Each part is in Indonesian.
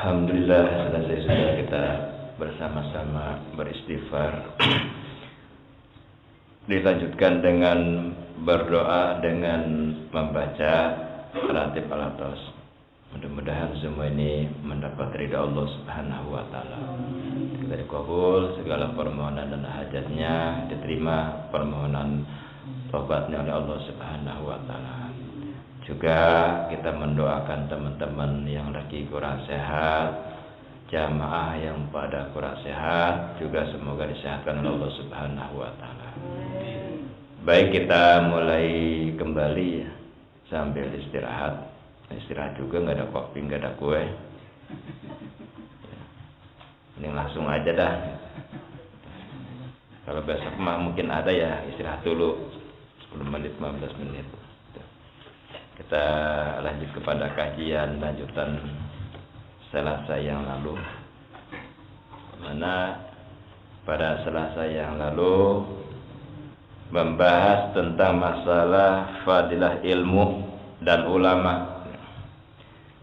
Alhamdulillah selesai sudah kita bersama-sama beristighfar. Dilanjutkan dengan berdoa dengan membaca ratib al-atas. Mudah-mudahan semua ini mendapat ridha Allah Subhanahu wa taala. Kita dikabul segala permohonan dan hajatnya, diterima permohonan taubatnya oleh Allah Subhanahu wa taala. Juga kita mendoakan teman-teman yang lagi kurang sehat, jamaah yang pada kurang sehat, juga semoga disehatkan oleh Allah Subhanahu wa taala. Baik, kita mulai kembali ya, sambil istirahat. Istirahat juga, nggak ada kopi, nggak ada kue. Ini langsung aja dah. Kalau besok mah mungkin ada ya, istirahat dulu 10 menit, 15 menit. Kita lanjut kepada kajian lanjutan Selasa yang lalu, mana pada Selasa yang lalu membahas tentang masalah fadilah ilmu dan ulama.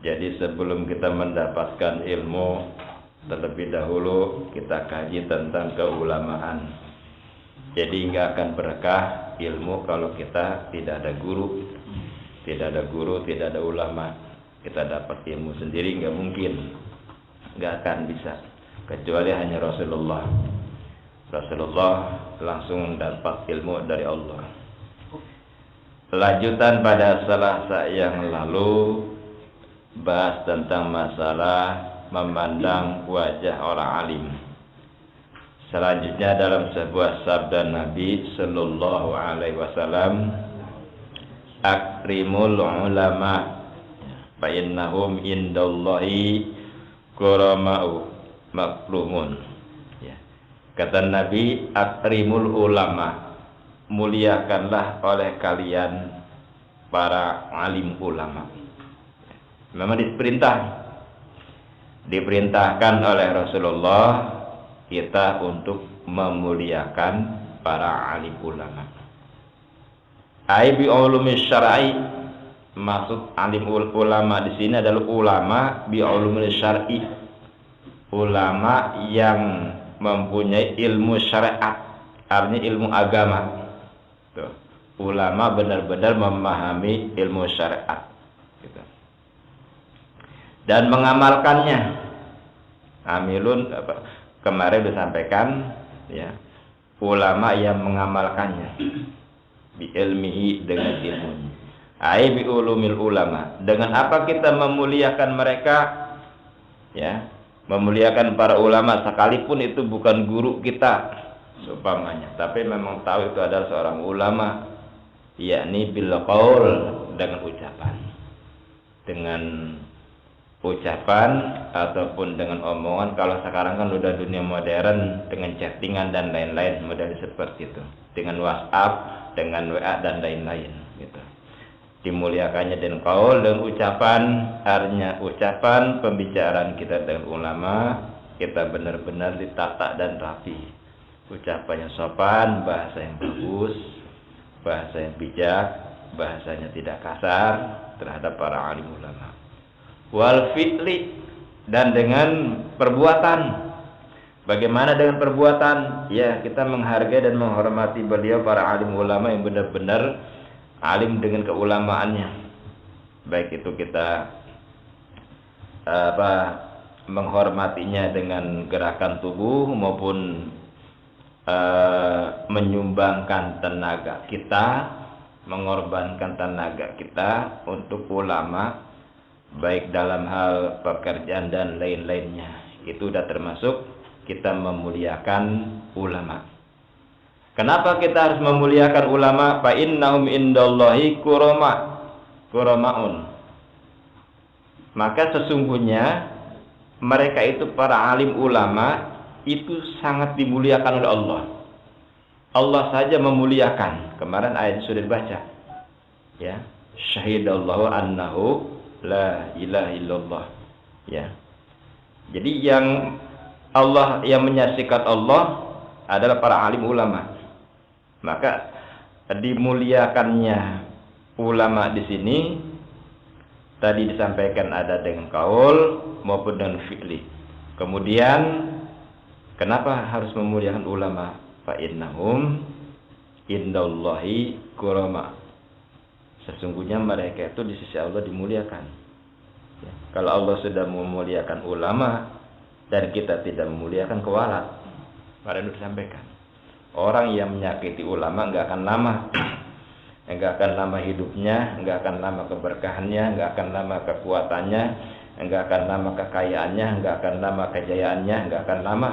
Jadi sebelum kita mendapatkan ilmu, terlebih dahulu kita kaji tentang keulamaan. Jadi nggak akan berkah ilmu kalau kita tidak ada guru. Tidak ada guru, tidak ada ulama. Kita dapat ilmu sendiri nggak mungkin, nggak akan bisa. Kecuali hanya Rasulullah. Rasulullah langsung dapat ilmu dari Allah. Lanjutan pada Selasa yang lalu bahas tentang masalah memandang wajah orang alim. Selanjutnya dalam sebuah sabda Nabi Sallallahu Alaihi Wasallam, akrimul ulama fa innahum indallahi kurama'u makrumun. Ya. Kata Nabi, akrimul ulama, muliakanlah oleh kalian para alim ulama. Memang diperintahkan oleh Rasulullah kita untuk memuliakan para alim ulama. Ai bi ulumis syar'i, maksud alim ulama di sini adalah ulama bi ulumis syar'i, ulama yang mempunyai ilmu syariat, artinya ilmu agama. Tuh. Ulama benar-benar memahami ilmu syariat, gitu. Dan mengamalkannya. Amilun kemarin disampaikan ya, ulama yang mengamalkannya. Bi ilmihi, dengan ilmunya. Ai bi ulumil ulama. Dengan apa kita memuliakan mereka? Ya, memuliakan para ulama sekalipun itu bukan guru kita seumpamanya, tapi memang tahu itu adalah seorang ulama, yakni bil qaul, dengan ucapan. Dengan ucapan ataupun dengan omongan. Kalau sekarang kan udah dunia modern dengan chattingan dan lain-lain, model seperti itu. Dengan WhatsApp, dengan WA dan lain-lain, gitu. Dimuliakannya dengan qaul, dan ucapan, artinya ucapan pembicaraan kita dengan ulama, kita benar-benar ditata dan rapi. Ucapannya sopan, bahasa yang bagus, bahasa yang bijak, bahasanya tidak kasar terhadap para alim ulama. Wal fi'li, dan dengan perbuatan. Bagaimana dengan perbuatan? Ya, kita menghargai dan menghormati beliau para alim ulama yang benar-benar alim dengan keulamaannya. Baik itu kita menghormatinya dengan gerakan tubuh maupun menyumbangkan tenaga kita, mengorbankan tenaga kita untuk ulama, baik dalam hal pekerjaan dan lain-lainnya. Itu sudah termasuk kita memuliakan ulama. Kenapa kita harus memuliakan ulama? Fa innahum indallahi kuramaun. Maka sesungguhnya mereka itu para alim ulama itu sangat dimuliakan oleh Allah. Allah saja memuliakan. Kemarin ayat sudah dibaca. Ya, syahidallahu annahu la ilaha illallah. Ya. Jadi yang Allah, yang menyaksikan Allah adalah para alim ulama. Maka dimuliakannya ulama di sini tadi disampaikan ada dengan kaul maupun dengan fi'li. Kemudian kenapa harus memuliakan ulama? Fa innahum indallahi kurama. Sesungguhnya mereka itu di sisi Allah dimuliakan. Ya. Kalau Allah sudah memuliakan ulama dan kita tidak memuliakan, kewalat. Kemarin sudah disampaikan. Orang yang menyakiti ulama nggak akan lama. Enggak akan lama hidupnya, enggak akan lama keberkahannya, enggak akan lama kekuatannya, enggak akan lama kekayaannya, enggak akan lama kejayaannya, enggak akan lama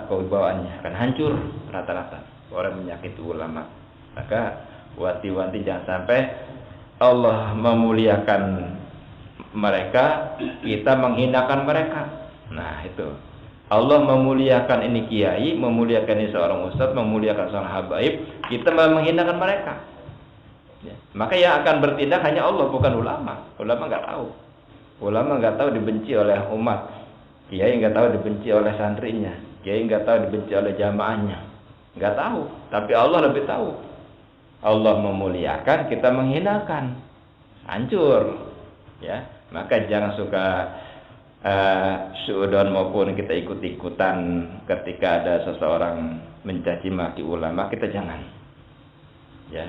kewibawaannya, akan hancur rata-rata orang menyakiti ulama. Maka wanti-wanti jangan sampai Allah memuliakan mereka, kita menghinakan mereka. Nah, itu. Allah memuliakan ini kiai, memuliakan ini seorang ustadz, memuliakan seorang habaib, kita menghinakan mereka. Ya. Maka yang akan bertindak hanya Allah, bukan ulama. Ulama nggak tahu. Ulama nggak tahu dibenci oleh umat. Kiai nggak tahu dibenci oleh santrinya. Kiai nggak tahu dibenci oleh jamaahnya. Nggak tahu. Tapi Allah lebih tahu. Allah memuliakan, kita menghinakan. Hancur. Ya. Maka jangan suka suudon maupun kita ikut-ikutan ketika ada seseorang mencaci maki ulama, kita jangan. Ya,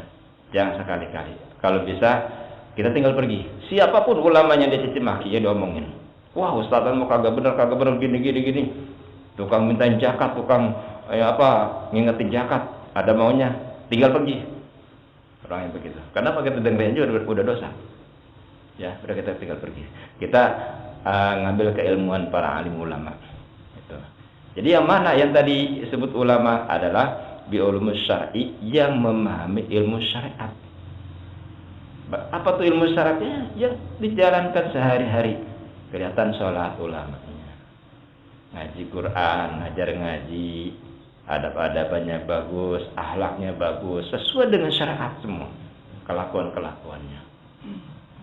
jangan sekali-kali. Kalau bisa kita tinggal pergi. Siapapun ulamanya dia caci maki, ya diomongin. Wah, ustadzan mau kagak bener gini. Tukang mintain zakat, tukang ngingetin zakat, ada maunya, tinggal pergi. Orang yang begitu. Kenapa kita dengerin juga udah dosa. Ya, udah kita tinggal pergi. Kita ngambil keilmuan para alim ulama. Itu. Jadi yang mana yang tadi disebut ulama adalah bi'ulumus syar'i, yang memahami ilmu syariat. Apa tuh ilmu syariatnya? Yang dijalankan sehari-hari. Kelihatan sholat ulamanya, ngaji Quran, ngajar ngaji, adab-adabannya bagus, akhlaknya bagus, sesuai dengan syariat semua, kelakuan-kelakuannya.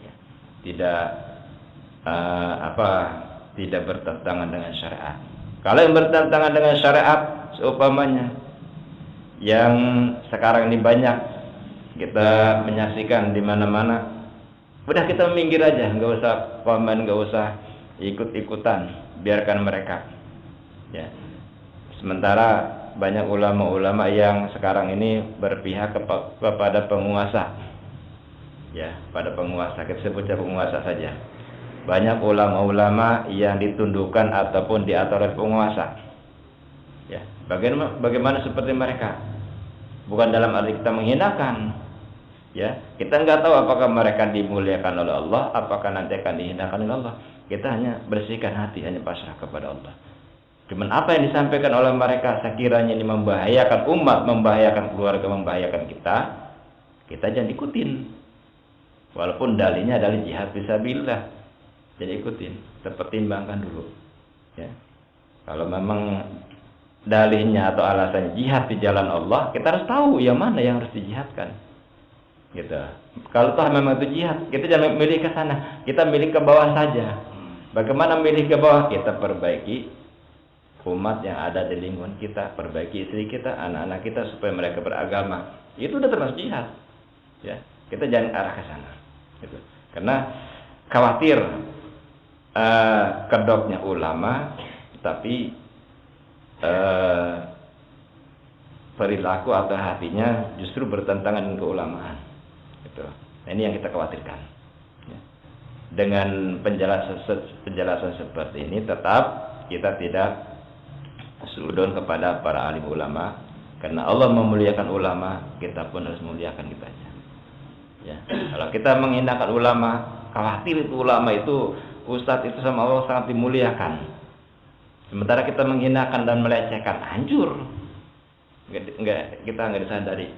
Ya. Tidak bertentangan dengan syariat. Kalau yang bertentangan dengan syariat, seumpamanya yang sekarang ini banyak kita menyaksikan di mana-mana, udah kita minggir aja, nggak usah komen, nggak usah ikut-ikutan, biarkan mereka. Ya. Sementara banyak ulama-ulama yang sekarang ini berpihak kepada penguasa. Ya, pada penguasa, kita sebutnya penguasa saja. Banyak ulama-ulama yang ditundukkan ataupun diatur oleh penguasa. Ya, bagaimana seperti mereka? Bukan dalam arti kita menghinakan. Ya, kita nggak tahu apakah mereka dimuliakan oleh Allah, apakah nanti akan dihinakan oleh Allah. Kita hanya bersihkan hati, hanya pasrah kepada Allah. Cuman apa yang disampaikan oleh mereka sekiranya ini membahayakan umat, membahayakan keluarga, membahayakan kita jangan ikutin. Walaupun dalihnya adalah jihad fisabilillah. Jadi ikutin, pertimbangkan dulu. Ya. Kalau memang dalihnya atau alasannya jihad di jalan Allah, kita harus tahu yang mana yang harus dijihadkan. Gitu. Kalau toh memang itu jihad, kita jangan milih ke sana, kita milih ke bawah saja. Bagaimana milih ke bawah? Kita perbaiki umat yang ada di lingkungan kita, perbaiki istri kita, anak-anak kita supaya mereka beragama. Itu udah termasuk jihad. Ya, kita jangan arah ke sana. Gitu. Karena khawatir kedoknya ulama, tapi perilaku atau hatinya justru bertentangan dengan keulamaan. Gitu. Nah, ini yang kita khawatirkan. Ya. Dengan penjelasan seperti ini, tetap kita tidak suudon kepada para alim ulama, karena Allah memuliakan ulama, kita pun harus memuliakan kita aja. Ya. Kalau kita menghinakan ulama, khawatir itu ulama itu, ustadz itu sama Allah sangat dimuliakan. Sementara kita menghinakan dan melecehkan, hancur. Kita nggak disadari.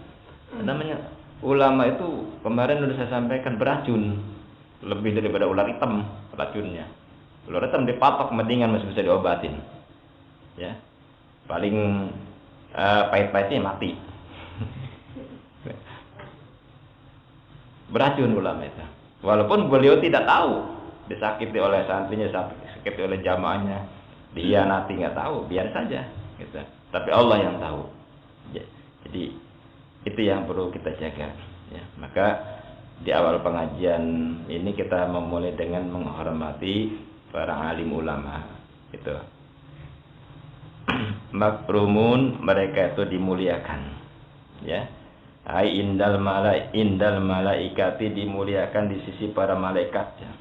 Namanya ulama itu kemarin sudah saya sampaikan beracun, lebih daripada ular hitam racunnya. Ular hitam dipatok mendingan masih bisa diobatin. Ya, paling pahit-pahitnya mati. Beracun ulama itu. Walaupun beliau tidak tahu, disakiti oleh santrinya, disakiti oleh jamaahnya, dia nanti nggak tahu, biar saja. Gitu. Tapi Allah yang tahu. Ya, jadi itu yang perlu kita jaga. Ya, maka di awal pengajian ini kita memulai dengan menghormati para alim ulama. Itu. Makrumun, mereka itu dimuliakan. Ya. Ai indal malaikati, dimuliakan di sisi para malaikat. Ya.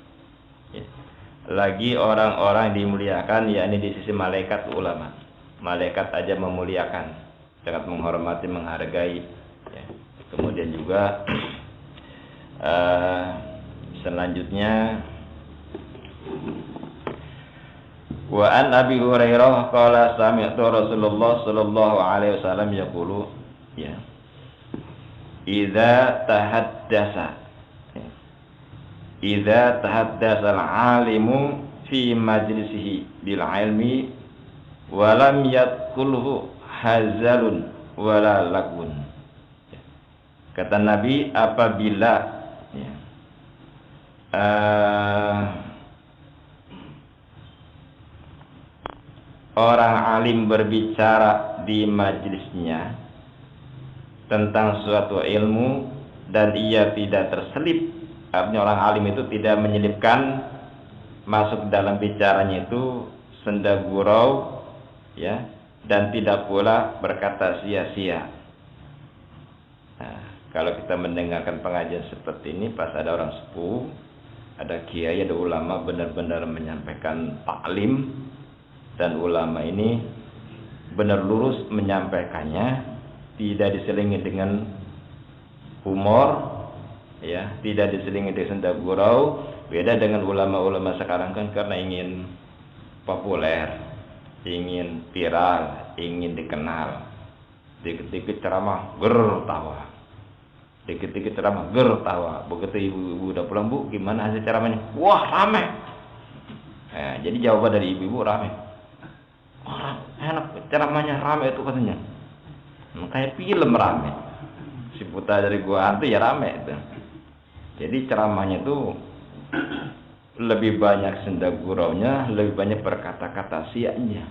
Lagi orang-orang dimuliakan yakni di sisi malaikat ulama. Malaikat aja memuliakan, sangat menghormati, menghargai. Ya. Kemudian juga selanjutnya wa an Abi Hurairah qala sami'tu Rasulullah sallallahu alaihi wasallam yaqulu, ya, idza tahaddasa al-alimu fi majlisihi bil ilmi wa lam yadkhulhu hazalun wala lagwun. Kata Nabi, apabila ya, orang alim berbicara di majelisnya tentang suatu ilmu dan ia tidak terselip, artinya orang alim itu tidak menyelipkan masuk dalam bicaranya itu senda gurau, ya, dan tidak pula berkata sia-sia. Nah, kalau kita mendengarkan pengajian seperti ini, pas ada orang sepuh, ada kiai, ada ulama benar-benar menyampaikan taklim, dan ulama ini benar lurus menyampaikannya, tidak diselingi dengan humor, ya, tidak diselingi dengan senda gurau. Beda dengan ulama-ulama sekarang kan, karena ingin populer, ingin viral, ingin dikenal, dikit-dikit ceramah gertawa, dikit-dikit ceramah gertawa. Begitu ibu-ibu udah pulang, Bu, gimana hasil ceramahnya? Wah, rame. Nah, jadi jawaban dari ibu-ibu, rame. Orang enak ceramahnya, rame itu katanya. Kayak film rame. Si Putra dari Gua Hantu ya rame itu. Jadi ceramahnya itu lebih banyak senda guraunya, lebih banyak berkata-kata sianya.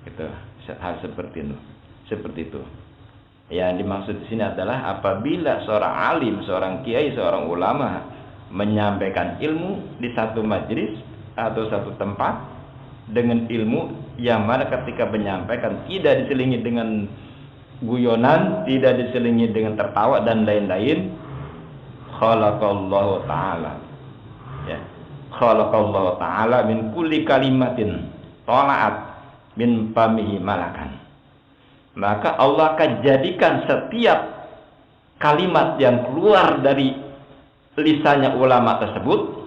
Gitu, hal seperti itu. Seperti itu. Yang dimaksud di sini adalah apabila seorang alim, seorang kiai, seorang ulama menyampaikan ilmu di satu majelis atau satu tempat dengan ilmu yang mana ketika menyampaikan tidak diselingi dengan guyonan, tidak diselingi dengan tertawa dan lain-lain, khalaqallahu ta'ala, ya, khalaqallahu ta'ala min kulli kalimatin tola'at min famihi malakan. Maka Allah akan jadikan setiap kalimat yang keluar dari lisannya ulama tersebut,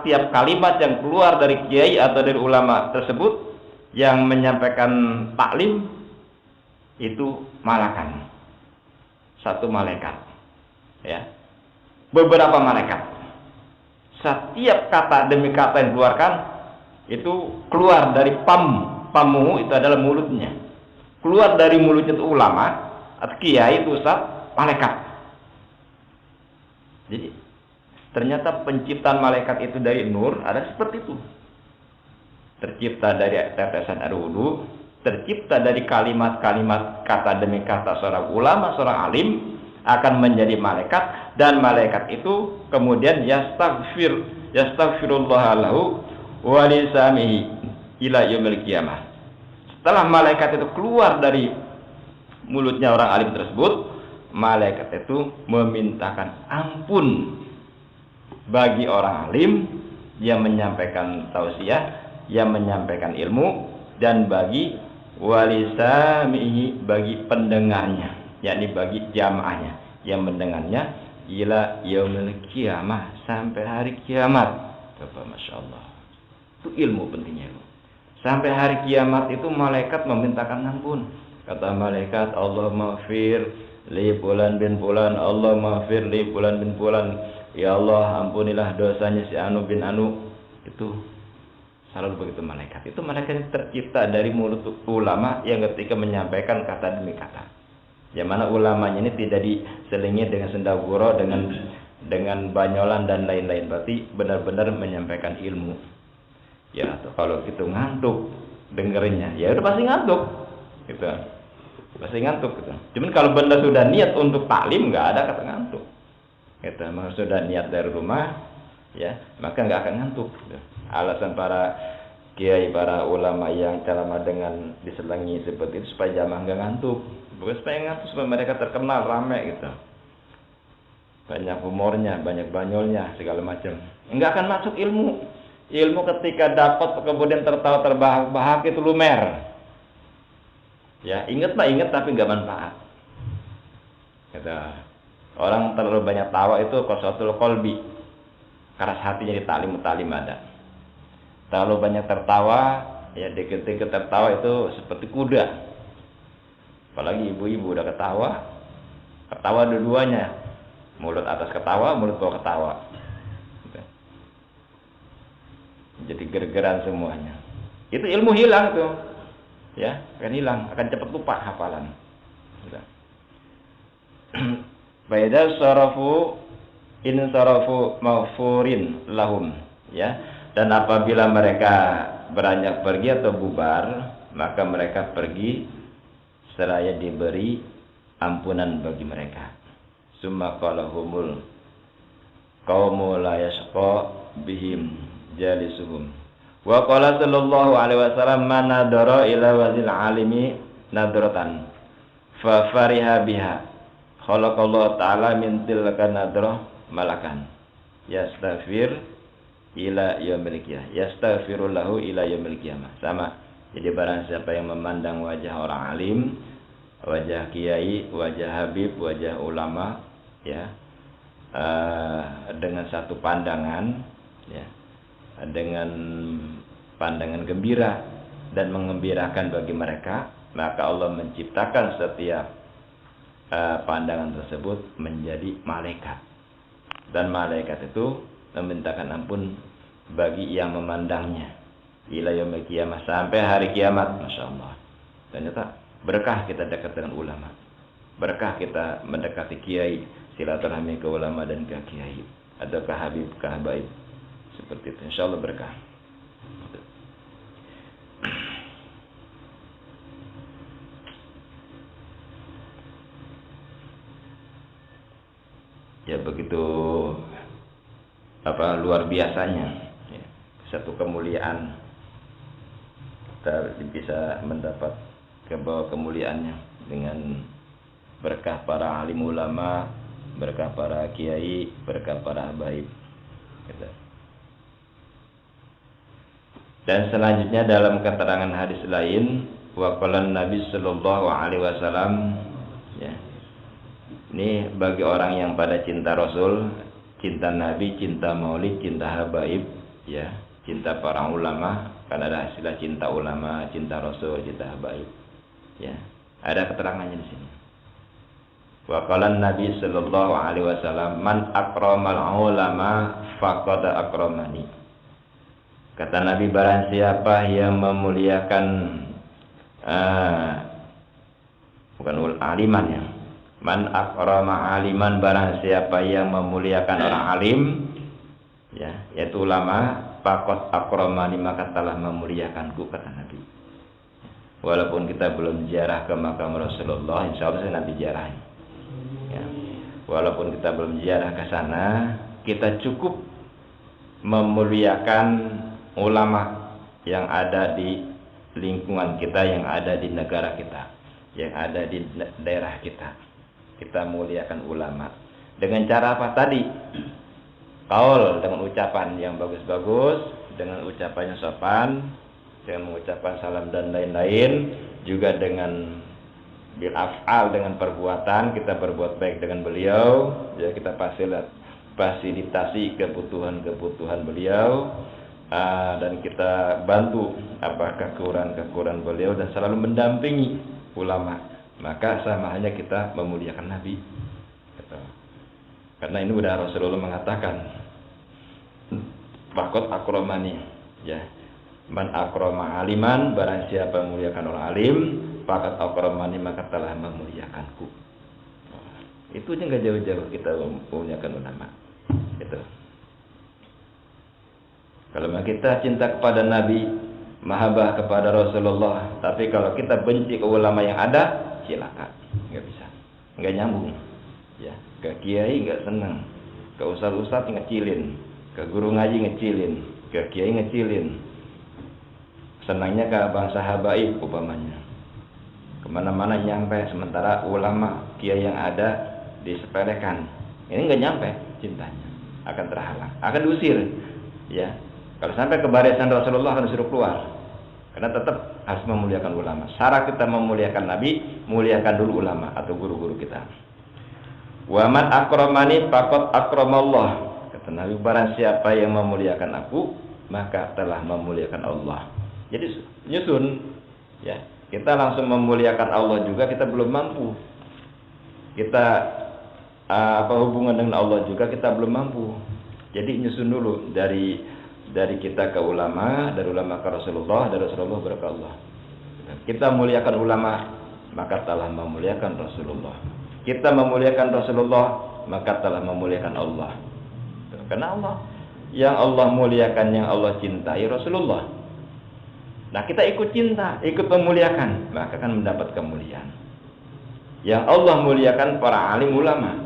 tiap kalimat yang keluar dari kiai atau dari ulama tersebut yang menyampaikan taklim itu malakan, satu malaikat, ya, beberapa malaikat. Setiap kata demi kata yang dikeluarkan itu keluar dari pamuhu, itu adalah mulutnya, keluar dari mulutnya itu ulama atau kiai, itu ustaz, malaikat. Jadi ternyata penciptaan malaikat itu dari nur ada seperti itu. Tercipta dari tetesan air wudu, tercipta dari kalimat-kalimat kata demi kata seorang ulama, seorang alim akan menjadi malaikat, dan malaikat itu kemudian yastaghfirullah lahu wa lisamihi ila yaumil qiyamah. Setelah malaikat itu keluar dari mulutnya orang alim tersebut, malaikat itu memintakan ampun bagi orang alim yang menyampaikan tausiah, yang menyampaikan ilmu, dan bagi walisamihi, bagi pendengarnya, yakni bagi jamaahnya yang mendengarnya, ila yaumil qiyamah, sampai hari kiamat. Coba, Masya Allah, itu ilmu pentingnya itu. Sampai hari kiamat itu malaikat memintakan ampun. Kata malaikat, Allah maghfir li fulan bin fulan, Allah maghfir li fulan bin fulan, ya Allah ampunilah dosanya si Anu bin Anu. Itu selalu begitu malaikat. Itu malaikat yang tercipta dari mulut ulama yang ketika menyampaikan kata demi kata. Yang mana ulamanya ini tidak diselingi dengan senda gurau, dengan banyolan dan lain-lain. Berarti benar-benar menyampaikan ilmu. Ya, atau kalau gitu ngantuk dengerinnya, ya udah pasti ngantuk. Gitu. pasti ngantuk gitu. Cuman kalau benda sudah niat untuk taklim nggak ada kata ngantuk. Gitu, maka sudah niat dari rumah, ya maka nggak akan ngantuk. Gitu. Alasan para kiai, para ulama yang ceramah dengan diselangi seperti itu supaya jamaah nggak ngantuk, bukan supaya ngantuk, supaya mereka terkenal ramai gitu, banyak humornya, banyak banyolnya segala macam. Nggak akan masuk ilmu. Ilmu ketika dapat kemudian tertawa terbahak-bahak itu lumer. Ya ingat mah ingat tapi nggak manfaat. Kata orang terlalu banyak tawa itu qasatul qalbi, keras hatinya di taklim ada. Terlalu banyak tertawa, ya dikit-dikit tertawa itu seperti kuda. Apalagi ibu-ibu udah ketawa dua-duanya, mulut atas ketawa, mulut bawah ketawa. Jadi gergeran semuanya. Itu ilmu hilang tuh, ya akan hilang, akan cepat lupa hafalan. Baida sarafu in sarafu maghfurin lahum, ya. Dan apabila mereka beranjak pergi atau bubar, maka mereka pergi seraya diberi ampunan bagi mereka. Summa qalahumul qaumu la yasqa bihim jalisuhum. Wa qala sallallahu alaihi wasallam man nadara ila wazil alimi nadratan fa fariha biha khalaqallahu ta'ala min tilka nadrah malakan yastaghfir ila yaumil qiyamah, yastaghfiru lahu ila yaumil qiyamah. Sama. Jadi barang siapa yang memandang wajah orang alim, wajah kiai, wajah habib, wajah ulama, ya, dengan satu pandangan, ya, dengan pandangan gembira dan mengembirakan bagi mereka, maka Allah menciptakan setiap pandangan tersebut menjadi malaikat, dan malaikat itu memintakan ampun bagi yang memandangnya ila yaumil qiyamah, sampai hari kiamat. Masya Allah. Ternyata berkah kita dekat dengan ulama, berkah kita mendekati kiai, silaturahmi ke ulama dan ke kiai atau ke habib, ke habaib, seperti itu. Insya Allah berkah. Ya begitu luar biasanya, ya, satu kemuliaan kita bisa mendapat ke bawah kemuliaannya dengan berkah para alim ulama, berkah para kiai, berkah para habaib, gitu. Dan selanjutnya dalam keterangan hadis lain, wa qala Nabi sallallahu alaihi wasallam, ya. Ini bagi orang yang pada cinta Rasul, cinta Nabi, cinta Maulid, cinta habaib, ya, cinta para ulama, kan ada istilah cinta ulama, cinta Rasul, cinta habaib, ya. Ada keterangannya di sini. Wa qala Nabi sallallahu alaihi wasallam, man akramal ulama faqad akramani. Kata Nabi, barang siapa yang memuliakan bukan aliman, ya. Man akrama aliman, barang siapa yang memuliakan orang alim, ya, yaitu ulama, faqad akramani, maka telah memuliakanku, kata Nabi. Walaupun kita belum ziarah ke makam Rasulullah, insya Allah saya nanti ziarah, ya. Walaupun kita belum ziarah ke sana, kita cukup memuliakan ulama yang ada di lingkungan kita, yang ada di negara kita, yang ada di daerah kita. Kita muliakan ulama dengan cara apa tadi? Qaul, dengan ucapan yang bagus-bagus, dengan ucapan yang sopan, dengan mengucapkan salam dan lain-lain, juga dengan bil af'al, dengan perbuatan kita berbuat baik dengan beliau, ya, kita fasilitasi kebutuhan beliau, dan kita bantu apakah kekurangan beliau, dan selalu mendampingi ulama. Maka sama hanya kita memuliakan Nabi, gitu. Karena ini udah Rasulullah mengatakan, faqad akramani, ya, man akrama aliman, barang siapa memuliakan orang alim, faqad akramani, maka telah memuliakanku. Itu aja nggak jauh-jauh kita memuliakan ulama, gitu. Kalau kita cinta kepada Nabi, mahabbah kepada Rasulullah, tapi kalau kita benci ke ulama yang ada, cilaka, nggak bisa, nggak nyambung. Ya, ke kiai nggak senang, ke ustaz ngecilin, ke guru ngaji ngecilin, ke kiai ngecilin. Senangnya ke bangsa habaib umpamanya. Kemana-mana nyampe, sementara ulama kiai yang ada disepelekan. Ini nggak nyampe cintanya, akan terhalang, akan diusir. Ya, kalau sampai ke barisan Rasulullah akan disuruh keluar. Karena tetap harus memuliakan ulama. Syarat kita memuliakan Nabi, muliakan dulu ulama atau guru-guru kita. Wa man akramani faqad akramallah. Kata Nabi, barang siapa yang memuliakan aku, maka telah memuliakan Allah. Jadi nyusun, ya. Kita langsung memuliakan Allah juga kita belum mampu. Kita hubungan dengan Allah juga kita belum mampu. Jadi nyusun dulu dari kita ke ulama, dari ulama ke Rasulullah, dari Rasulullah ke Allah. Kita muliakan ulama, maka telah memuliakan Rasulullah. Kita memuliakan Rasulullah, maka telah memuliakan Allah. Karena Allah yang Allah muliakan, yang Allah cintai Rasulullah. Nah, kita ikut cinta, ikut memuliakan, maka akan mendapat kemuliaan. Yang Allah muliakan para alim ulama,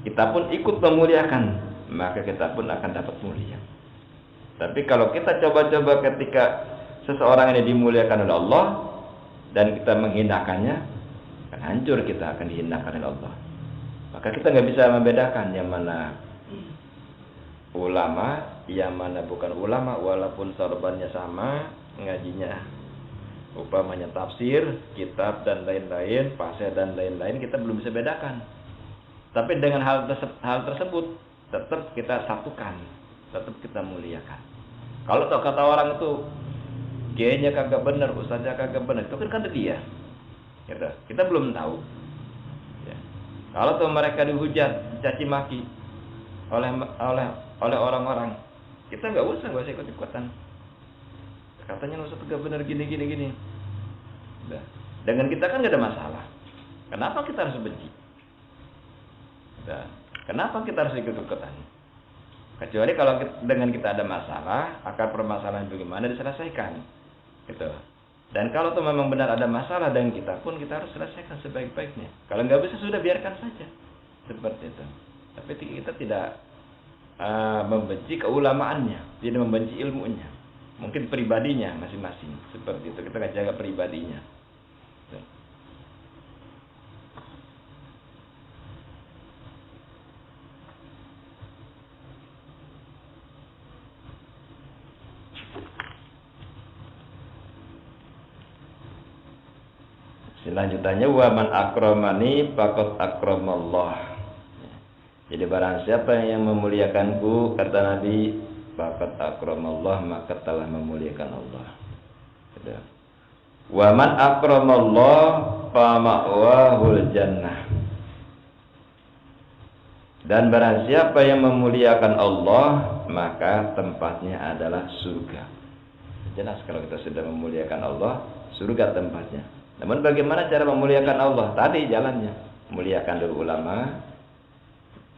kita pun ikut memuliakan, maka kita pun akan dapat mulia. Tapi kalau kita coba-coba ketika seseorang ini dimuliakan oleh Allah dan kita menghinakannya, akan hancur, kita akan dihinakan oleh Allah. Maka kita nggak bisa membedakan yang mana ulama, yang mana bukan ulama, walaupun sorbannya sama, ngajinya upamanya tafsir, kitab dan lain-lain, pasal dan lain-lain, kita belum bisa bedakan. Tapi dengan hal tersebut tetap kita satukan, tetap kita muliakan. Kalau kata orang itu kiainya kagak benar, ustaznya kagak benar, itu kan kata dia. Gitu. Kita belum tahu. Ya. Kalau tuh mereka dihujat, caci maki oleh orang-orang, kita nggak usah ikut-ikutan. Katanya ustaz kagak benar gini. Nah, dengan kita kan nggak ada masalah. Kenapa kita harus benci? Nah, kenapa kita harus ikut-ikutan? Kecuali kalau dengan kita ada masalah, akar permasalahan bagaimana diselesaikan, gitu. Dan kalau itu memang benar ada masalah dengan kita pun, kita harus selesaikan sebaik-baiknya. Kalau nggak bisa, sudah biarkan saja, seperti itu. Tapi kita tidak membenci keulamaannya, tidak membenci ilmunya, mungkin pribadinya masing-masing, seperti itu. Kita jaga pribadinya. Selanjutnya, wa man akramani faqad akramallah. Jadi barang siapa yang memuliakanku, kata Nabi, faqad akramallah, maka telah memuliakan Allah. Wa man akramallah fa ma'wahul jannah. Dan barang siapa yang memuliakan Allah, maka tempatnya adalah surga. Jelas kalau kita sudah memuliakan Allah, surga tempatnya. Namun bagaimana cara memuliakan Allah? Tadi jalannya, muliakan dulu ulama,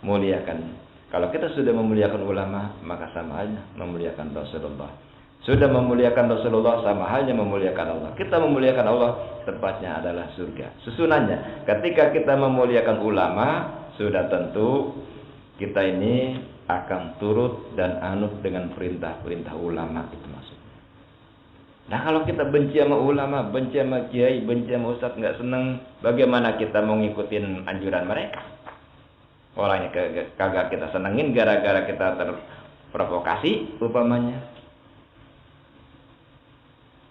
muliakan. Kalau kita sudah memuliakan ulama, maka sama halnya memuliakan Rasulullah. Sudah memuliakan Rasulullah, sama halnya memuliakan Allah. Kita memuliakan Allah, tempatnya adalah surga. Susunannya, ketika kita memuliakan ulama, sudah tentu kita ini akan turut dan anut dengan perintah-perintah ulama, itu maksudnya. Nah, kalau kita benci sama ulama, benci sama kiai, benci sama ustaz, nggak seneng, bagaimana kita mau ngikutin anjuran mereka? Orangnya kagak kita senengin gara-gara kita terprovokasi umpamanya.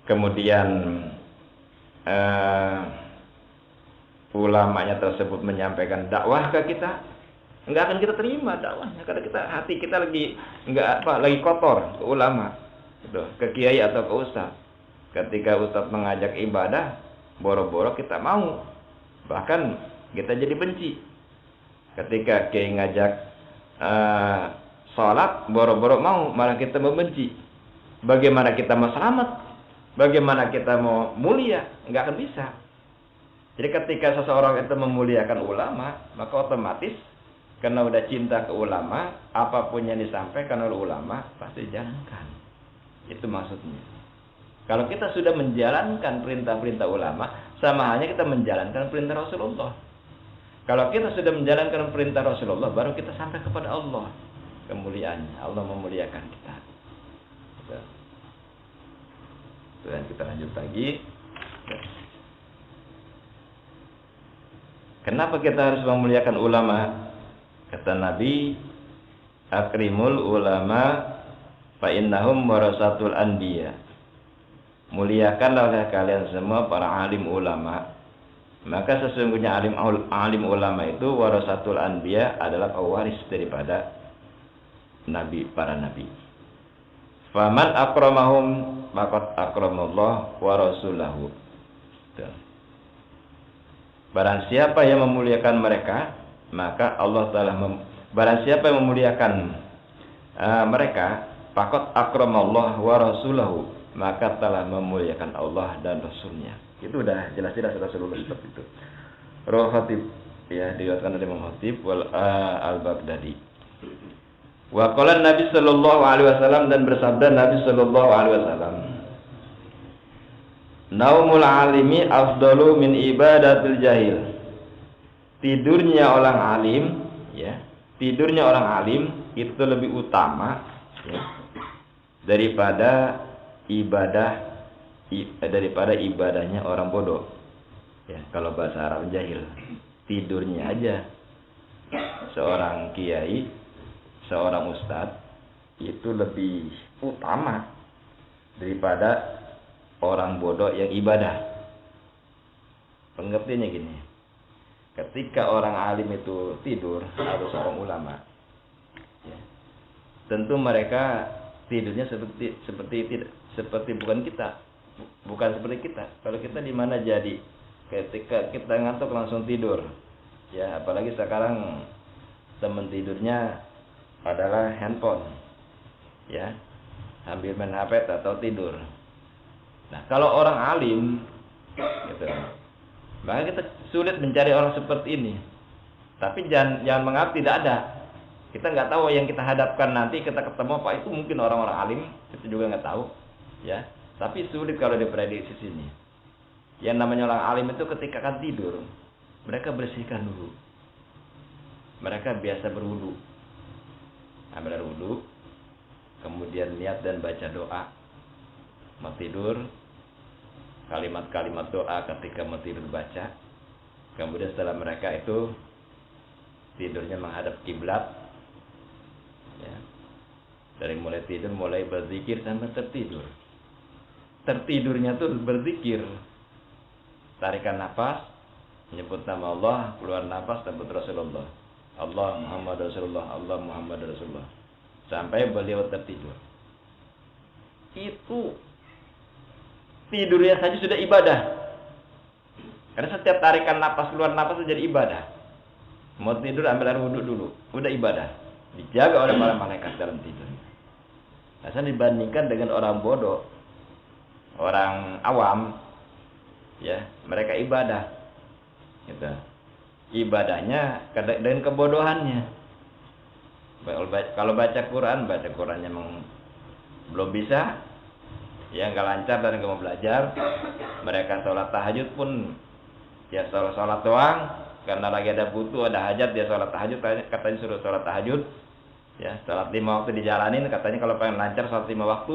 Kemudian ulamanya tersebut menyampaikan dakwah ke kita, nggak akan kita terima dakwahnya karena hati kita lagi lagi kotor ke ulama, gitu, ke kiai atau ke ustaz. Ketika ustaz mengajak ibadah, boro-boro kita mau, bahkan kita jadi benci. Ketika kiai ngajak sholat, boro-boro mau, malah kita membenci. Bagaimana kita mau selamat? Bagaimana kita mau mulia? Nggak akan bisa. Jadi ketika seseorang itu memuliakan ulama, maka otomatis karena udah cinta ke ulama, apapun yang disampaikan oleh ulama pasti dijalankan. Itu maksudnya. Kalau kita sudah menjalankan perintah-perintah ulama, sama halnya kita menjalankan perintah Rasulullah. Kalau kita sudah menjalankan perintah Rasulullah, baru kita sampai kepada Allah kemuliaannya. Allah memuliakan kita. Dan kita lanjut lagi. Kenapa kita harus memuliakan ulama? Kata Nabi, akrimul ulama fa innahum warasatul anbiya. Muliakanlah oleh kalian semua para alim ulama. Maka sesungguhnya alim ulama itu warasatul anbiya, adalah pewaris daripada nabi, para nabi. Faman akramahum faqad akramallah wa rasulahu. Barang siapa yang memuliakan mereka, maka Allah Ta'ala barang siapa yang memuliakan mereka, faqad akramallah wa rasulahu, maka telah memuliakan Allah dan Rasulnya. Itu udah jelas-jelas Rasulullah seperti itu. Rawahu Khatib, ya, diriwayatkan oleh Imam Khatib wal Al-Baghdadi. Wa qala Nabi sallallahu alaihi wasallam, dan bersabda Nabi sallallahu alaihi wasallam, naumul alimi afdalu min ibadatil jahil. Tidurnya orang alim, ya, tidurnya orang alim itu lebih utama, ya, daripada ibadahnya orang bodoh. Ya, kalau bahasa Arab jahil, tidurnya aja seorang kiai, seorang ustadz itu lebih utama daripada orang bodoh yang ibadah. Pengertiannya gini, ketika orang alim itu tidur, atau seorang ulama, ya, tentu mereka tidurnya seperti bukan seperti kita. Kalau kita di mana jadi, ketika kita ngantuk langsung tidur, ya, apalagi sekarang teman tidurnya adalah handphone, ya, sambil main HP atau tidur. Nah, kalau orang alim, gitu, maka kita sulit mencari orang seperti ini. Tapi jangan menganggap tidak ada. Kita nggak tahu yang kita hadapkan nanti, kita ketemu apa itu, mungkin orang-orang alim, kita juga nggak tahu, ya. Tapi sulit kalau diprediksi sini. Yang namanya orang alim itu ketika akan tidur, mereka bersihkan dulu. Mereka biasa berwudu, ambil air wudu, kemudian niat dan baca doa mau tidur, kalimat-kalimat doa ketika mau tidur baca. Kemudian setelah mereka itu tidurnya menghadap kiblat, ya. Dari mulai tidur, mulai berzikir sampai tertidur. Tertidurnya tuh berzikir, tarikan nafas, menyebut nama Allah, keluar nafas, sebut Rasulullah, Allah Muhammad Rasulullah, Allah Muhammad Rasulullah, sampai beliau tertidur. Itu tidurnya saja sudah ibadah. Karena setiap tarikan napas, keluar napas itu jadi ibadah. Mau tidur ambil air wudhu dulu, udah ibadah. Dijaga oleh para malaikat dalam tidur. Nah, dibandingkan dengan orang bodoh, orang awam, ya, mereka ibadah, gitu. Ibadahnya dengan kebodohannya. Kalau baca Qurannya memang belum bisa, ya, nggak lancar dan nggak mau belajar. Mereka sholat tahajud pun ya sholat doang, karena lagi ada butuh, ada hajat, dia sholat tahajud, katanya suruh sholat tahajud, ya, sholat 5 waktu dijalanin, katanya kalau pengen lancar sholat 5 waktu,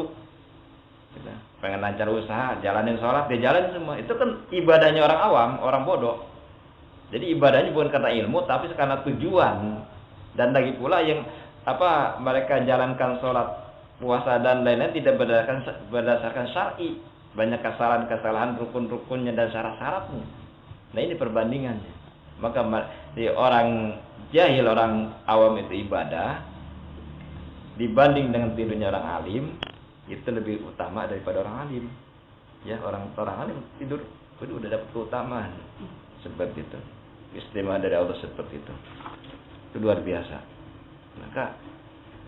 gitu. Pengen lancar usaha, jalanin sholat, dia jalanin semua. Itu kan ibadahnya orang awam, orang bodoh. Jadi ibadahnya bukan karena ilmu, tapi karena tujuan. Dan lagi pula yang mereka jalankan sholat, puasa dan lain-lain tidak berdasarkan syar'i. Banyak kesalahan rukun-rukunnya dan syarat-syaratnya. Nah, ini perbandingannya. Maka orang jahil, orang awam itu ibadah dibanding dengan tidurnya orang alim, itu lebih utama daripada orang alim. Ya, orang alim tidur udah dapat keutamaan seperti itu. Istimewa dari Allah seperti itu. Itu luar biasa. Maka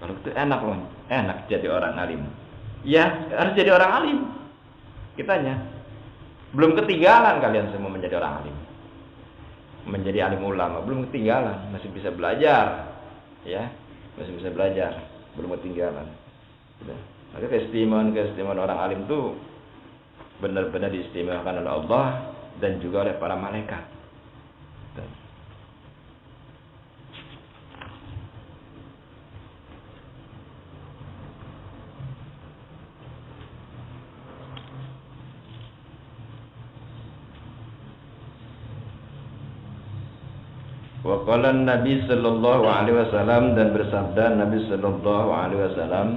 kalau itu enak loh, enak jadi orang alim. Ya, harus jadi orang alim. Kitanya belum ketinggalan kalian semua menjadi orang alim. Menjadi alim ulama belum ketinggalan, masih bisa belajar. Ya, masih bisa belajar, belum ketinggalan. Maka keistimewaan orang alim itu benar-benar diistimewakan oleh Allah dan juga oleh para malaikat. Wa qala Nabi sallallahu alaihi wasallam, dan bersabda Nabi sallallahu alaihi wasallam,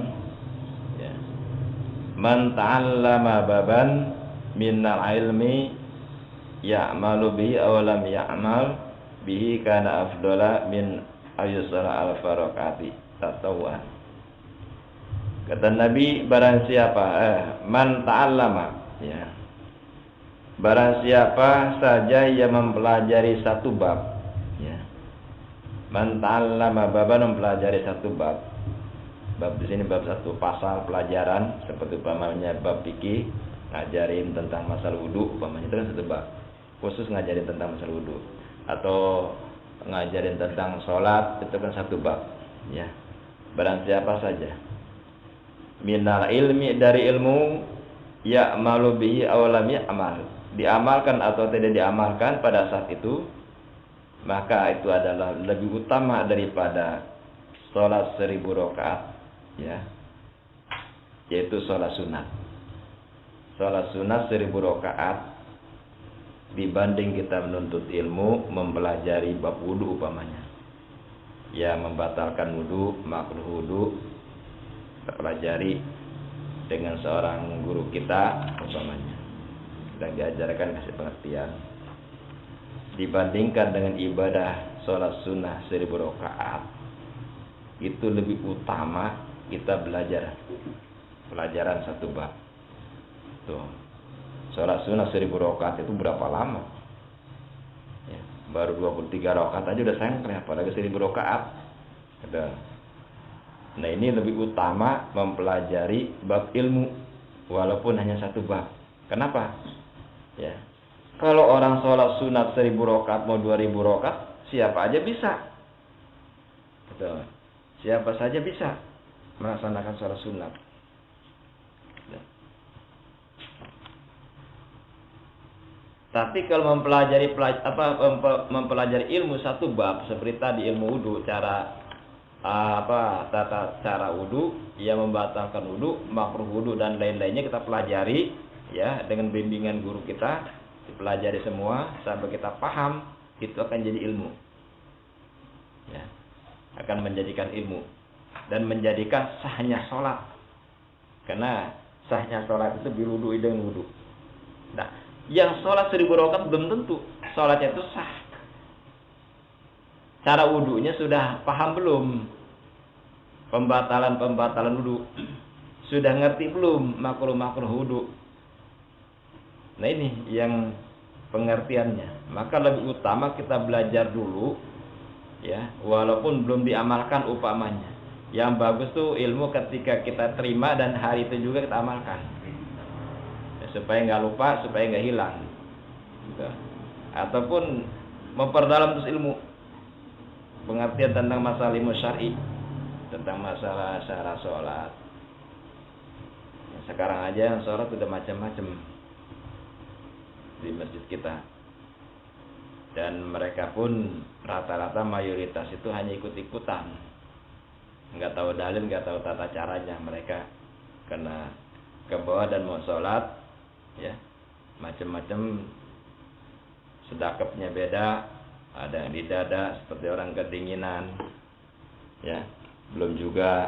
ya, man ta'allama baban minal ilmi ya'malu bihi aw lam ya'mal bihi kana afdala min ayyusala alfa rakaati tatawwan. Kata Nabi, barang siapa man ta'allama, ya, barang siapa saja yang mempelajari satu bab, ya, man ta'allama baban, mempelajari satu bab. Bab di sini bab satu pasal pelajaran, seperti umpamanya bab fikih ngajarin tentang masalah wudu, umpamanya itu kan satu bab khusus ngajarin tentang masalah wudu, atau ngajarin tentang sholat, itu kan satu bab, ya. Barang siapa saja minal ilmi, dari ilmu, ya'malu bihi aw lam ya'mal, diamalkan atau tidak diamalkan pada saat itu, maka itu adalah lebih utama daripada sholat 1000 rakaat, ya, yaitu sholat sunat. Sholat sunat 1000 rakaat dibanding kita menuntut ilmu, mempelajari bab wudu umpamanya, ya, membatalkan wudu, makruh wudu, kita pelajari dengan seorang guru kita umpamanya, sedang diajarkan, kasih pengertian, dibandingkan dengan ibadah sholat sunnah 1000 rakaat, itu lebih utama kita belajar pelajaran satu bab. Tuh, sholat sunnah 1000 rakaat itu berapa lama? Ya, baru 23 rakaat aja udah sengkleh, apalagi 1000 rakaat. Nah, ini lebih utama mempelajari bab ilmu walaupun hanya satu bab. Kenapa? Ya, kalau orang sholat sunat 1000 rakaat mau 2000 rakaat, siapa aja bisa. Betul. Siapa saja bisa melaksanakan sholat sunat. Tapi kalau mempelajari ilmu satu bab, seperti tadi ilmu wudu, tata cara wudu, yang membatalkan wudu, makruh wudu dan lain-lainnya kita pelajari, ya, dengan bimbingan guru kita, dipelajari semua sampai kita paham, itu akan jadi ilmu, ya, akan menjadikan ilmu dan menjadikan sahnya sholat, karena sahnya sholat itu berwudu dengan wudu. Nah, yang sholat 1000 rakaat belum tentu sholatnya itu sah. Cara wudunya sudah paham belum? Pembatalan wudu sudah ngerti belum? Makruh wudu. Nah, ini yang pengertiannya. Maka lebih utama kita belajar dulu, ya, walaupun belum diamalkan umpamanya. Yang bagus tuh ilmu ketika kita terima dan hari itu juga kita amalkan, supaya nggak lupa, supaya nggak hilang, gitu. Ataupun memperdalam terus ilmu, pengertian tentang masalah ilmu syar'i, tentang masalah syarat sholat. Sekarang aja yang sholat udah macam-macam di masjid kita, dan mereka pun rata-rata mayoritas itu hanya ikut-ikutan, nggak tahu dalil, nggak tahu tata caranya mereka, karena ke bawah dan mau sholat, ya, macam-macam, sedekapnya beda, ada yang di dada seperti orang kedinginan, ya, belum juga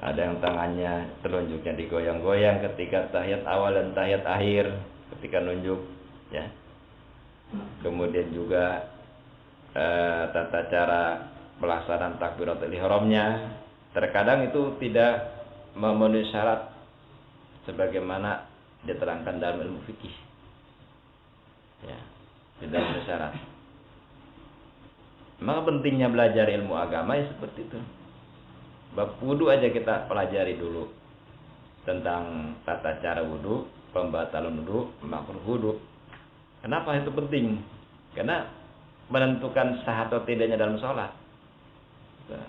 ada yang tangannya telunjuknya digoyang-goyang ketika tahiyat awal dan tahiyat akhir, ketika nunjuk, ya. Kemudian juga tata cara pelaksanaan takbiratul ihramnya terkadang itu tidak memenuhi syarat sebagaimana diterangkan dalam ilmu fikih, ya, tidak ada syarat. Maka pentingnya belajar ilmu agama ya seperti itu. Bab wudu aja kita pelajari dulu tentang tata cara wudu, pembatalan wudu, makruh wudu. Kenapa itu penting? Karena menentukan sah atau tidaknya dalam sholat. Nah.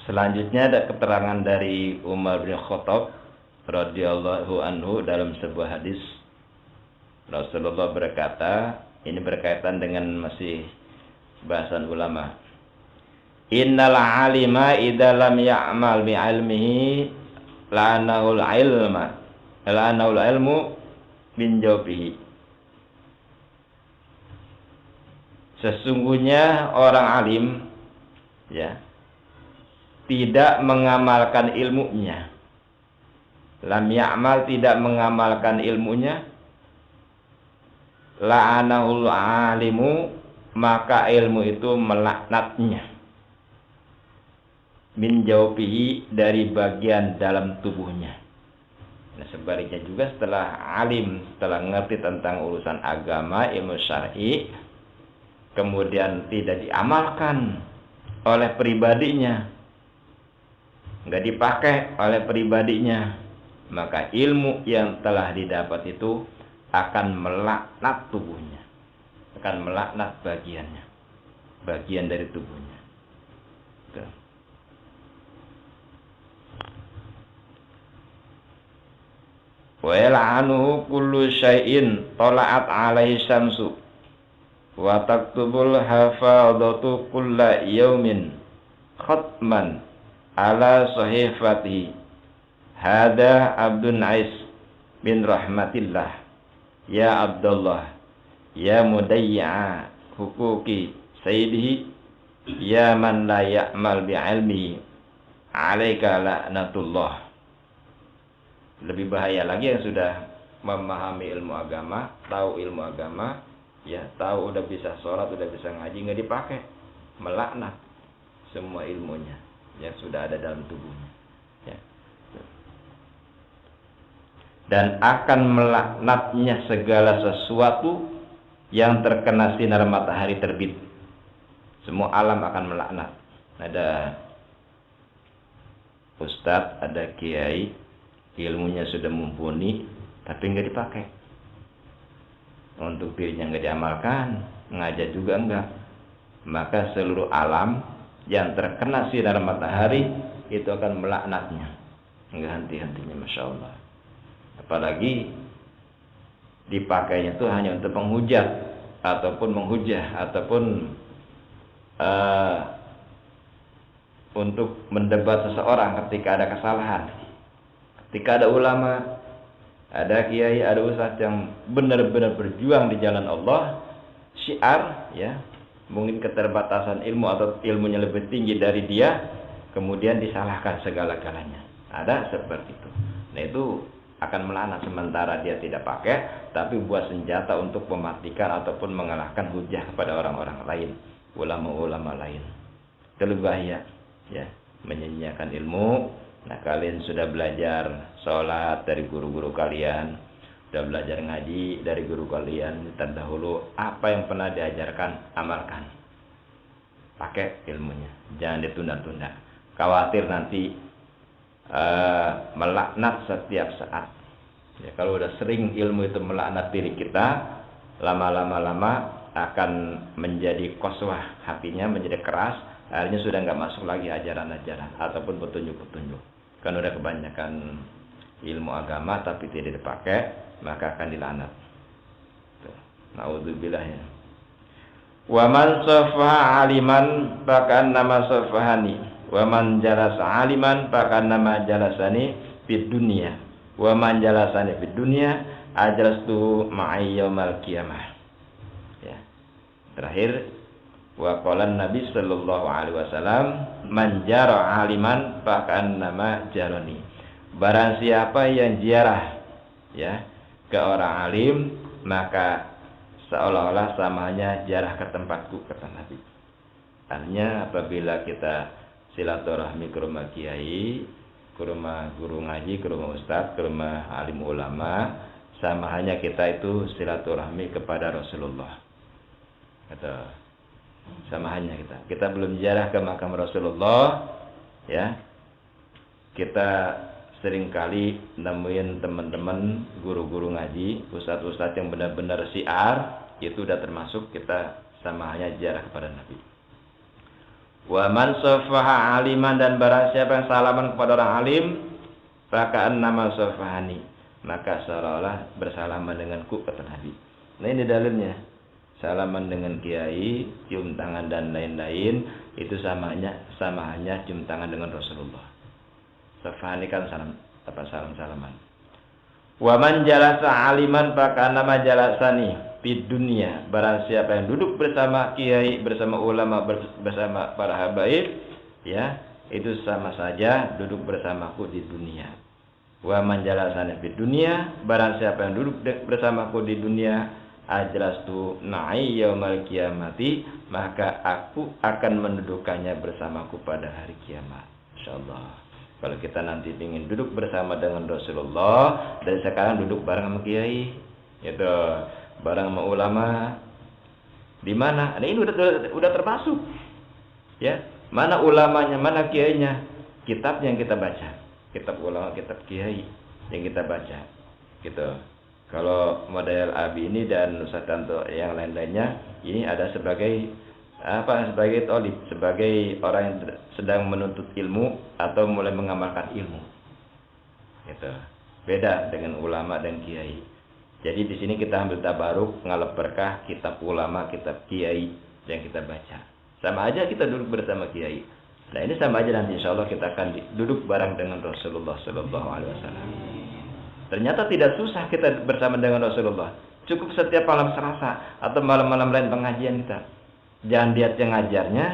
Selanjutnya ada keterangan dari Umar bin Khattab radhiyallahu anhu dalam sebuah hadis. Rasulullah berkata, ini berkaitan dengan masih bahasan ulama. Innal alima idza lam ya'mal bi ilmihi la'anahul ilmu min jawbihi. Sesungguhnya orang alim ya tidak mengamalkan ilmunya. Lam ya'mal, tidak mengamalkan ilmunya. La'anahul alimu, maka ilmu itu melaknatnya. Min jawbihi, dari bagian dalam tubuhnya. Nah, sebaliknya juga setelah alim, setelah ngerti tentang urusan agama, ilmu syar'i, kemudian tidak diamalkan oleh pribadinya, nggak dipakai oleh pribadinya, maka ilmu yang telah didapat itu akan melaknat tubuhnya, akan melaknat bagiannya, bagian dari tubuhnya. Wa yal'anuhu kullu syai'in tala'at 'alaihi syamsu wa taktubul hafadatu kulla yaumin khatman ala sahifatihi. Hada Abdun Ais bin rahmatillah, ya Abdullah, ya mudayya hukuki sayyidihi, ya man la ya'mal bi'ilmi, alaika la'natullah. Lebih bahaya lagi yang sudah memahami ilmu agama, tahu ilmu agama, ya tahu udah bisa sholat, udah bisa ngaji, nggak dipakai, melaknat semua ilmunya yang sudah ada dalam tubuhnya, ya. Dan akan melaknatnya segala sesuatu yang terkena sinar matahari terbit. Semua alam akan melaknat. Ada ustadz, ada kiai, ilmunya sudah mumpuni, tapi nggak dipakai. Untuk dirinya nggak diamalkan, ngajar juga enggak. Maka seluruh alam yang terkena sinar matahari itu akan melaknatnya, nggak henti-hentinya, masya Allah. Apalagi dipakainya itu hanya untuk menghujat ataupun menghujah ataupun untuk mendebat seseorang ketika ada kesalahan. Ketika ada ulama, ada kiai, ada ustadz yang benar-benar berjuang di jalan Allah, syiar, ya, mungkin keterbatasan ilmu atau ilmunya lebih tinggi dari dia, kemudian disalahkan segala-galanya. Ada seperti itu. Nah, itu akan melaknat, sementara dia tidak pakai, tapi buat senjata untuk mematikan ataupun mengalahkan hujah kepada orang-orang lain, ulama-ulama lain. Itu lebih bahaya, ya, menyia-nyiakan ilmu. Nah, kalian sudah belajar sholat dari guru-guru kalian, sudah belajar ngaji dari guru kalian terdahulu, apa yang pernah diajarkan, amalkan. Pakai ilmunya, jangan ditunda-tunda. Khawatir nanti melaknat setiap saat. Ya, kalau udah sering ilmu itu melaknat diri kita, lama-lama akan menjadi qaswah, hatinya menjadi keras, akhirnya sudah nggak masuk lagi ajaran-ajaran ataupun petunjuk-petunjuk. Kan udah kebanyakan ilmu agama tapi tidak dipakai, maka akan dilaknat. Naudzubillah ya. Wa man safaha aliman bahkan nama safahani, wa man jalasa aliman bahkan nama jalasani fid dunya, wa man jalasani fid dunya ajlastu ma'i yaumal qiyamah. Ya. Terakhir, wa qala Nabi sallallahu alaihi wasallam, man jara aliman bahkan nama jaroni. Barang siapa yang ziarah, ya, ke orang alim, maka seolah-olah samanya ziarah ke tempatku, kata Nabi. Artinya apabila kita silaturahmi ke rumah kiai, ke rumah guru ngaji, ke rumah ustadz, ke rumah alim ulama, sama hanya kita itu silaturahmi kepada Rasulullah. Kata, sama hanya kita belum ziarah ke makam Rasulullah, ya. Kita seringkali nemuin teman-teman guru-guru ngaji, ustadz-ustadz yang benar-benar syiar, itu udah termasuk kita sama hanya ziarah kepada Nabi. Wa man safaha aliman, dan barang siapa yang salaman kepada orang alim, faka'an nama safahani, maka seolah-olah bersalaman denganku, kata Nabi. Nah ini dalilnya. Salaman dengan kiai, cium tangan dan lain-lain itu sama hanya cium tangan dengan Rasulullah. Safahani kan salam-salaman. Wa man jalasa aliman faka'an nama jalasani di dunia. Barang siapa yang duduk bersama kiai, bersama ulama, bersama para habaib, ya, itu sama saja duduk bersamaku di dunia. Wa man jalasani di dunia, barang siapa yang duduk bersamaku di dunia, ajlastu na'i yaumal kiamati, maka aku akan mendudukannya bersamaku pada hari kiamat. Insyaallah. Kalau kita nanti ingin duduk bersama dengan Rasulullah, dari sekarang duduk bareng sama kiai, itu bareng sama ulama. Di mana? Nah, ini udah termasuk. Ya, mana ulamanya, mana kiainya? Kitab yang kita baca, kitab ulama, kitab kiai yang kita baca. Gitu. Kalau model Abi ini dan Ustaz Tanto yang lain-lainnya, ini ada sebagai sebagai tolib, sebagai orang yang sedang menuntut ilmu atau mulai mengamalkan ilmu. Gitu. Beda dengan ulama dan kiai. Jadi di sini kita ambil tabaruk, ngalap berkah kitab ulama, kitab kiai yang kita baca. Sama aja kita duduk bersama kiai. Nah ini sama aja nanti insya Allah kita akan duduk bareng dengan Rasulullah Sallallahu Alaihi Wasallam. Ternyata tidak susah kita bersama dengan Rasulullah. Cukup setiap malam Selasa atau malam-malam lain pengajian kita. Jangan lihat yang ngajarnya,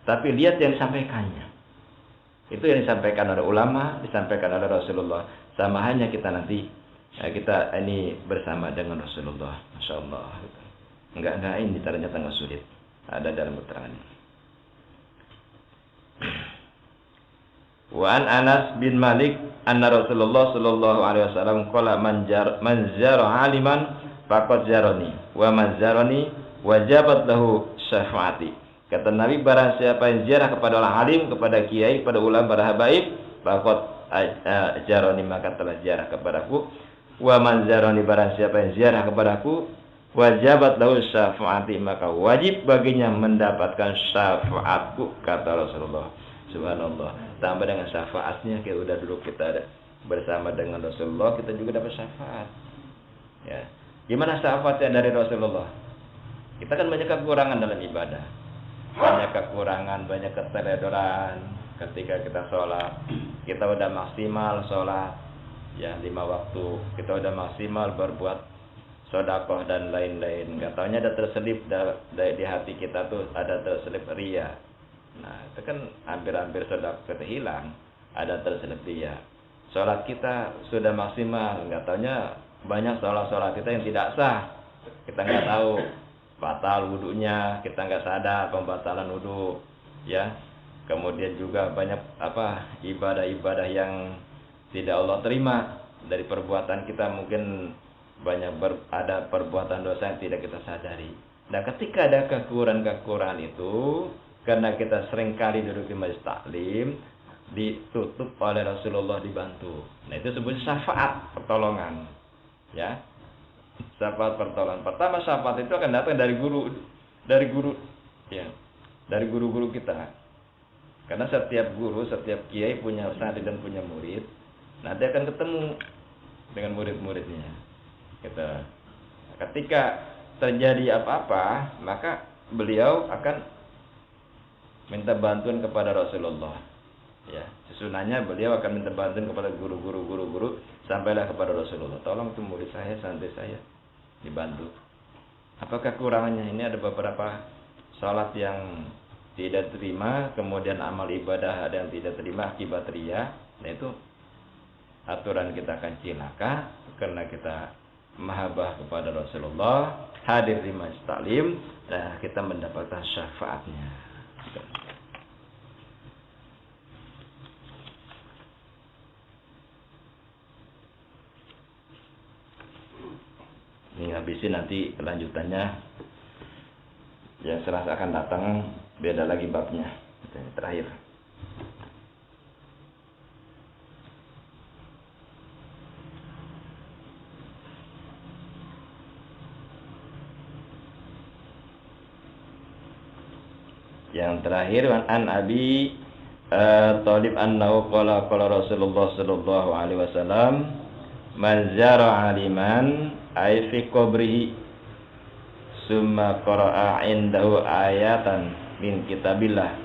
tapi lihat yang disampaikannya. Itu yang disampaikan oleh ulama, disampaikan oleh Rasulullah. Sama hanya kita nanti, kita ini bersama dengan Rasulullah. Masya Allah. Enggak ini ternyata enggak sulit. Ada dalam keterangan. Wa an Anas bin Malik anna Rasulullah sallallahu alaihi wasallam qala man zara aliman faqad zarani wa man zarani wajabat lahu syafaati. Kata Nabi, barang siapa yang ziarah kepada orang alim, kepada kiai, kepada ulama, para habaib, faqad zarani, maka telah ziarah kepadaku. Wa man zarani, barang siapa yang ziarah kepadaku, wajabat lahu syafaati, maka wajib baginya mendapatkan syafaatku, kata Rasulullah. Subhanallah. Tambah dengan syafaatnya, kita udah duduk kita bersama dengan Rasulullah, kita juga dapat syafaat. Ya. Gimana syafaatnya dari Rasulullah? Kita kan banyak kekurangan dalam ibadah. Banyak kekurangan, banyak keteledoran ketika kita sholat. Kita udah maksimal sholat, ya 5 waktu. Kita udah maksimal berbuat sedekah dan lain-lain. Gak taunya ada terselip di hati kita tuh, ada terselip ria. Nah, itu kan hampir-hampir sudah hilang, ada terselip dia. Sholat kita sudah maksimal, nggak taunya banyak sholat kita yang tidak sah. Kita nggak tahu, batal wudunya, kita nggak sadar pembatalan wudu, ya. Kemudian juga banyak ibadah-ibadah yang tidak Allah terima dari perbuatan kita, mungkin banyak ada perbuatan dosa yang tidak kita sadari. Nah, ketika ada kekurangan itu, karena kita sering kali duduk di majelis taklim, ditutup oleh Rasulullah, dibantu. Nah itu disebut syafaat pertolongan. Ya, syafaat pertolongan. Pertama syafaat itu akan datang dari guru, ya, dari guru-guru kita. Karena setiap guru, setiap kiai punya santri dan punya murid. Nah dia akan ketemu dengan murid-muridnya. Gitu. Ketika terjadi apa-apa, maka beliau akan minta bantuan kepada Rasulullah. Ya, sesunahnya beliau akan minta bantuan kepada guru sampailah kepada Rasulullah. Tolong itu murid saya, santri saya dibantu. Apakah kurangannya? Ini ada beberapa salat yang tidak terima, kemudian amal ibadah ada yang tidak terima akibat riya. Nah itu aturan kita akan cilaka karena kita mahabbah kepada Rasulullah, hadir di majelis taklim, nah kita mendapatkan syafaatnya. Ini habisin, nanti kelanjutannya yang Selasa akan datang beda lagi babnya. Ini terakhir. Yang terakhir an Abi Thalib annahu qala Rasulullah sallallahu alaihi wasallam man zara aliman ay fi qabrihi summa qara'a indahu ayatan min kitabillah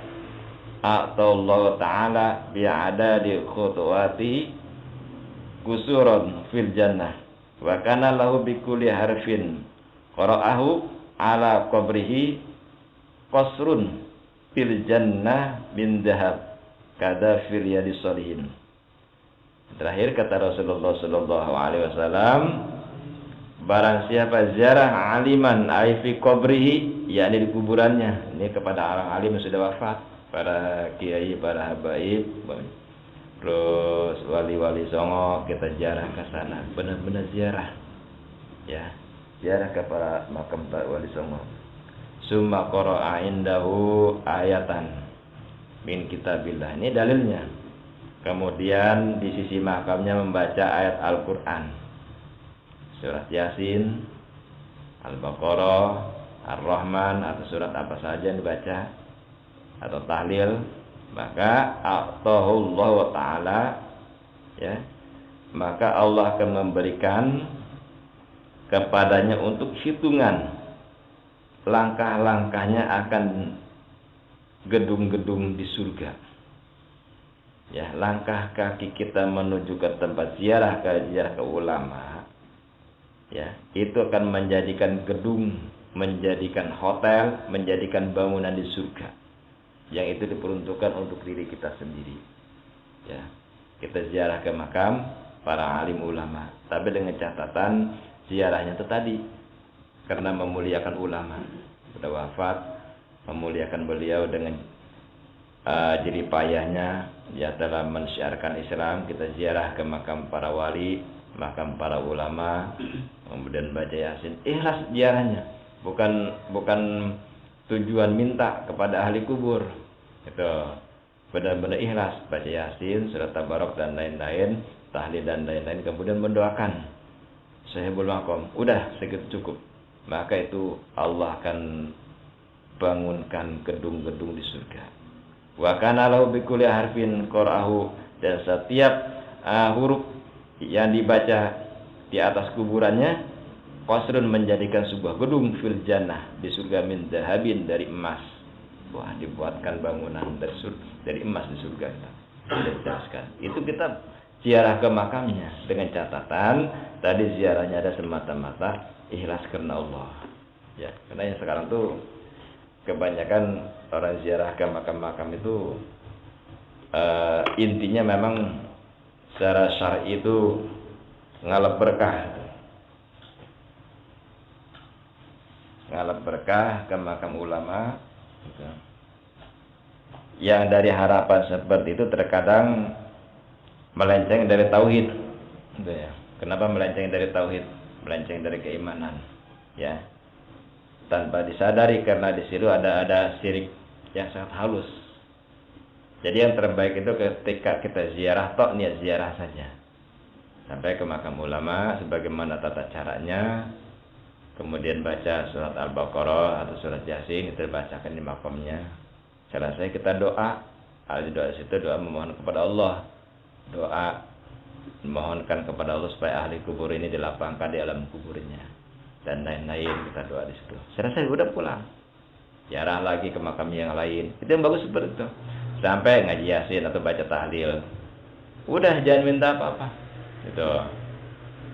a'tallahu ta'ala bi'adadi khutuwati kusuran fil jannah wa kana lahu bi kulli harfin qara'ahu ala qabrihi qasrun fil jannah min dhahab kada fil yadi sholihin. Terakhir kata Rasulullah sallallahu alaihi wasallam, barang siapa ziarah aliman ay fi qabrihi, yakni di kuburannya, ini kepada orang alim yang sudah wafat, para kiai, para habaib, terus wali-wali songo, kita ziarah ke sana, benar-benar ziarah, ya, ziarah ke para makam wali songo. Summa qara'a indahu ayatan min kitabillah. Ini dalilnya. Kemudian di sisi makamnya membaca ayat Al-Qur'an. Surat Yasin, Al-Baqarah, Ar-Rahman atau surat apa saja yang dibaca atau tahlil, maka Allah Ta'ala, ya, maka Allah akan memberikan kepadanya untuk hitungan langkah-langkahnya akan gedung-gedung di surga. Ya, langkah kaki kita menuju ke tempat ziarah ke ulama, ya, itu akan menjadikan gedung, menjadikan hotel, menjadikan bangunan di surga. Yang itu diperuntukkan untuk diri kita sendiri. Ya, kita ziarah ke makam para alim ulama, tapi dengan catatan ziarahnya itu tadi karena memuliakan ulama, sudah wafat, memuliakan beliau dengan jerih payahnya, ya, dalam mensyiarkan Islam. Kita ziarah ke makam para wali, makam para ulama, kemudian baca Yasin, ikhlas ziarahnya, bukan tujuan minta kepada ahli kubur, itu benar-benar ikhlas baca Yasin, surat Tabarok dan lain-lain, tahlil dan lain-lain, kemudian mendoakan sahibul maqam, udah segitu cukup, maka itu Allah akan bangunkan gedung-gedung di surga. Wa kana lahu bi kulli harfin qara'ahu, dan setiap huruf yang dibaca di atas kuburannya qasrun menjadikan sebuah gedung fil jannah di surga min dahabin dari emas. Wah, dibuatkan bangunan dari emas di surga. Jelaskan. Itu kita ziarah ke makamnya dengan catatan tadi ziarahnya ada semata-mata ikhlas karena Allah. Ya, karena yang sekarang tuh kebanyakan orang ziarah ke makam-makam itu intinya memang secara syar'i itu ngalap berkah ke makam ulama gitu. Yang dari harapan seperti itu terkadang melenceng dari tauhid gitu ya. Kenapa melenceng dari tauhid? Melenceng dari keimanan, ya, tanpa disadari, karena di situ ada syirik yang sangat halus. Jadi yang terbaik itu ketika kita ziarah, tok niat ziarah saja, sampai ke makam ulama sebagaimana tata caranya, kemudian baca surat Al-Baqarah atau surat Yasin, itu dibacakan di makamnya. Selesai kita doa, doa situ doa memohon kepada Allah, doa memohonkan kepada Allah supaya ahli kubur ini dilapangkan di alam kuburnya dan lain-lain, kita doa di situ. Selesai udah pulang, ziarah lagi ke makam yang lain. Itu yang bagus seperti itu. Sampai ngaji Yasin atau baca tahlil. Udah, jangan minta apa-apa. Itu.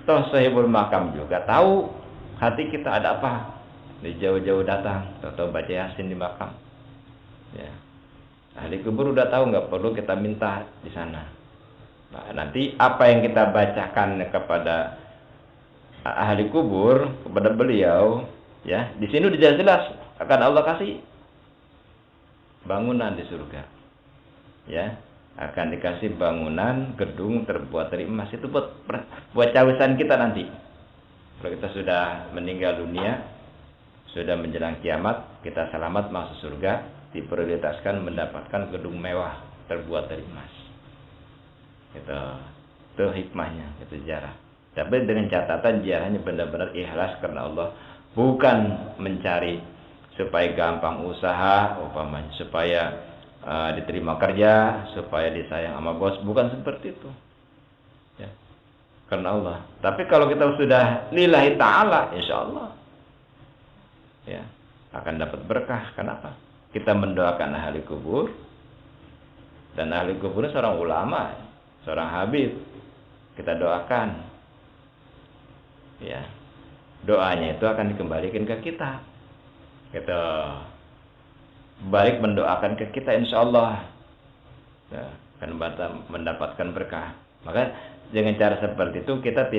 Toh sahibul makam juga tahu hati kita ada apa. Di jauh-jauh datang, atau baca Yasin di makam. Ya. Ahli kubur udah tahu, nggak perlu kita minta di sana. Nah, nanti apa yang kita bacakan kepada ahli kubur, kepada beliau, ya, di sini udah jelas akan Allah kasih bangunan di surga, ya, akan dikasih bangunan gedung terbuat dari emas. Itu buat cawisan kita nanti kalau kita sudah meninggal dunia, sudah menjelang kiamat, kita selamat masuk surga, diprioritaskan mendapatkan gedung mewah terbuat dari emas. Itu hikmahnya, itu ziarah. Tapi dengan catatan ziarahnya benar-benar ikhlas karena Allah, bukan mencari supaya gampang usaha, umpamanya supaya diterima kerja, supaya disayang sama bos, bukan seperti itu. Ya. Karena Allah. Tapi kalau kita sudah lillahi ta'ala, insya Allah ya akan dapat berkah. Kenapa? Kita mendoakan ahli kubur, dan ahli kubur seorang ulama, seorang habib, kita doakan. Ya, doanya itu akan dikembalikan ke kita. Kita balik mendoakan ke kita, insya Allah ya, akan mendapatkan berkah. Maka dengan cara seperti itu kita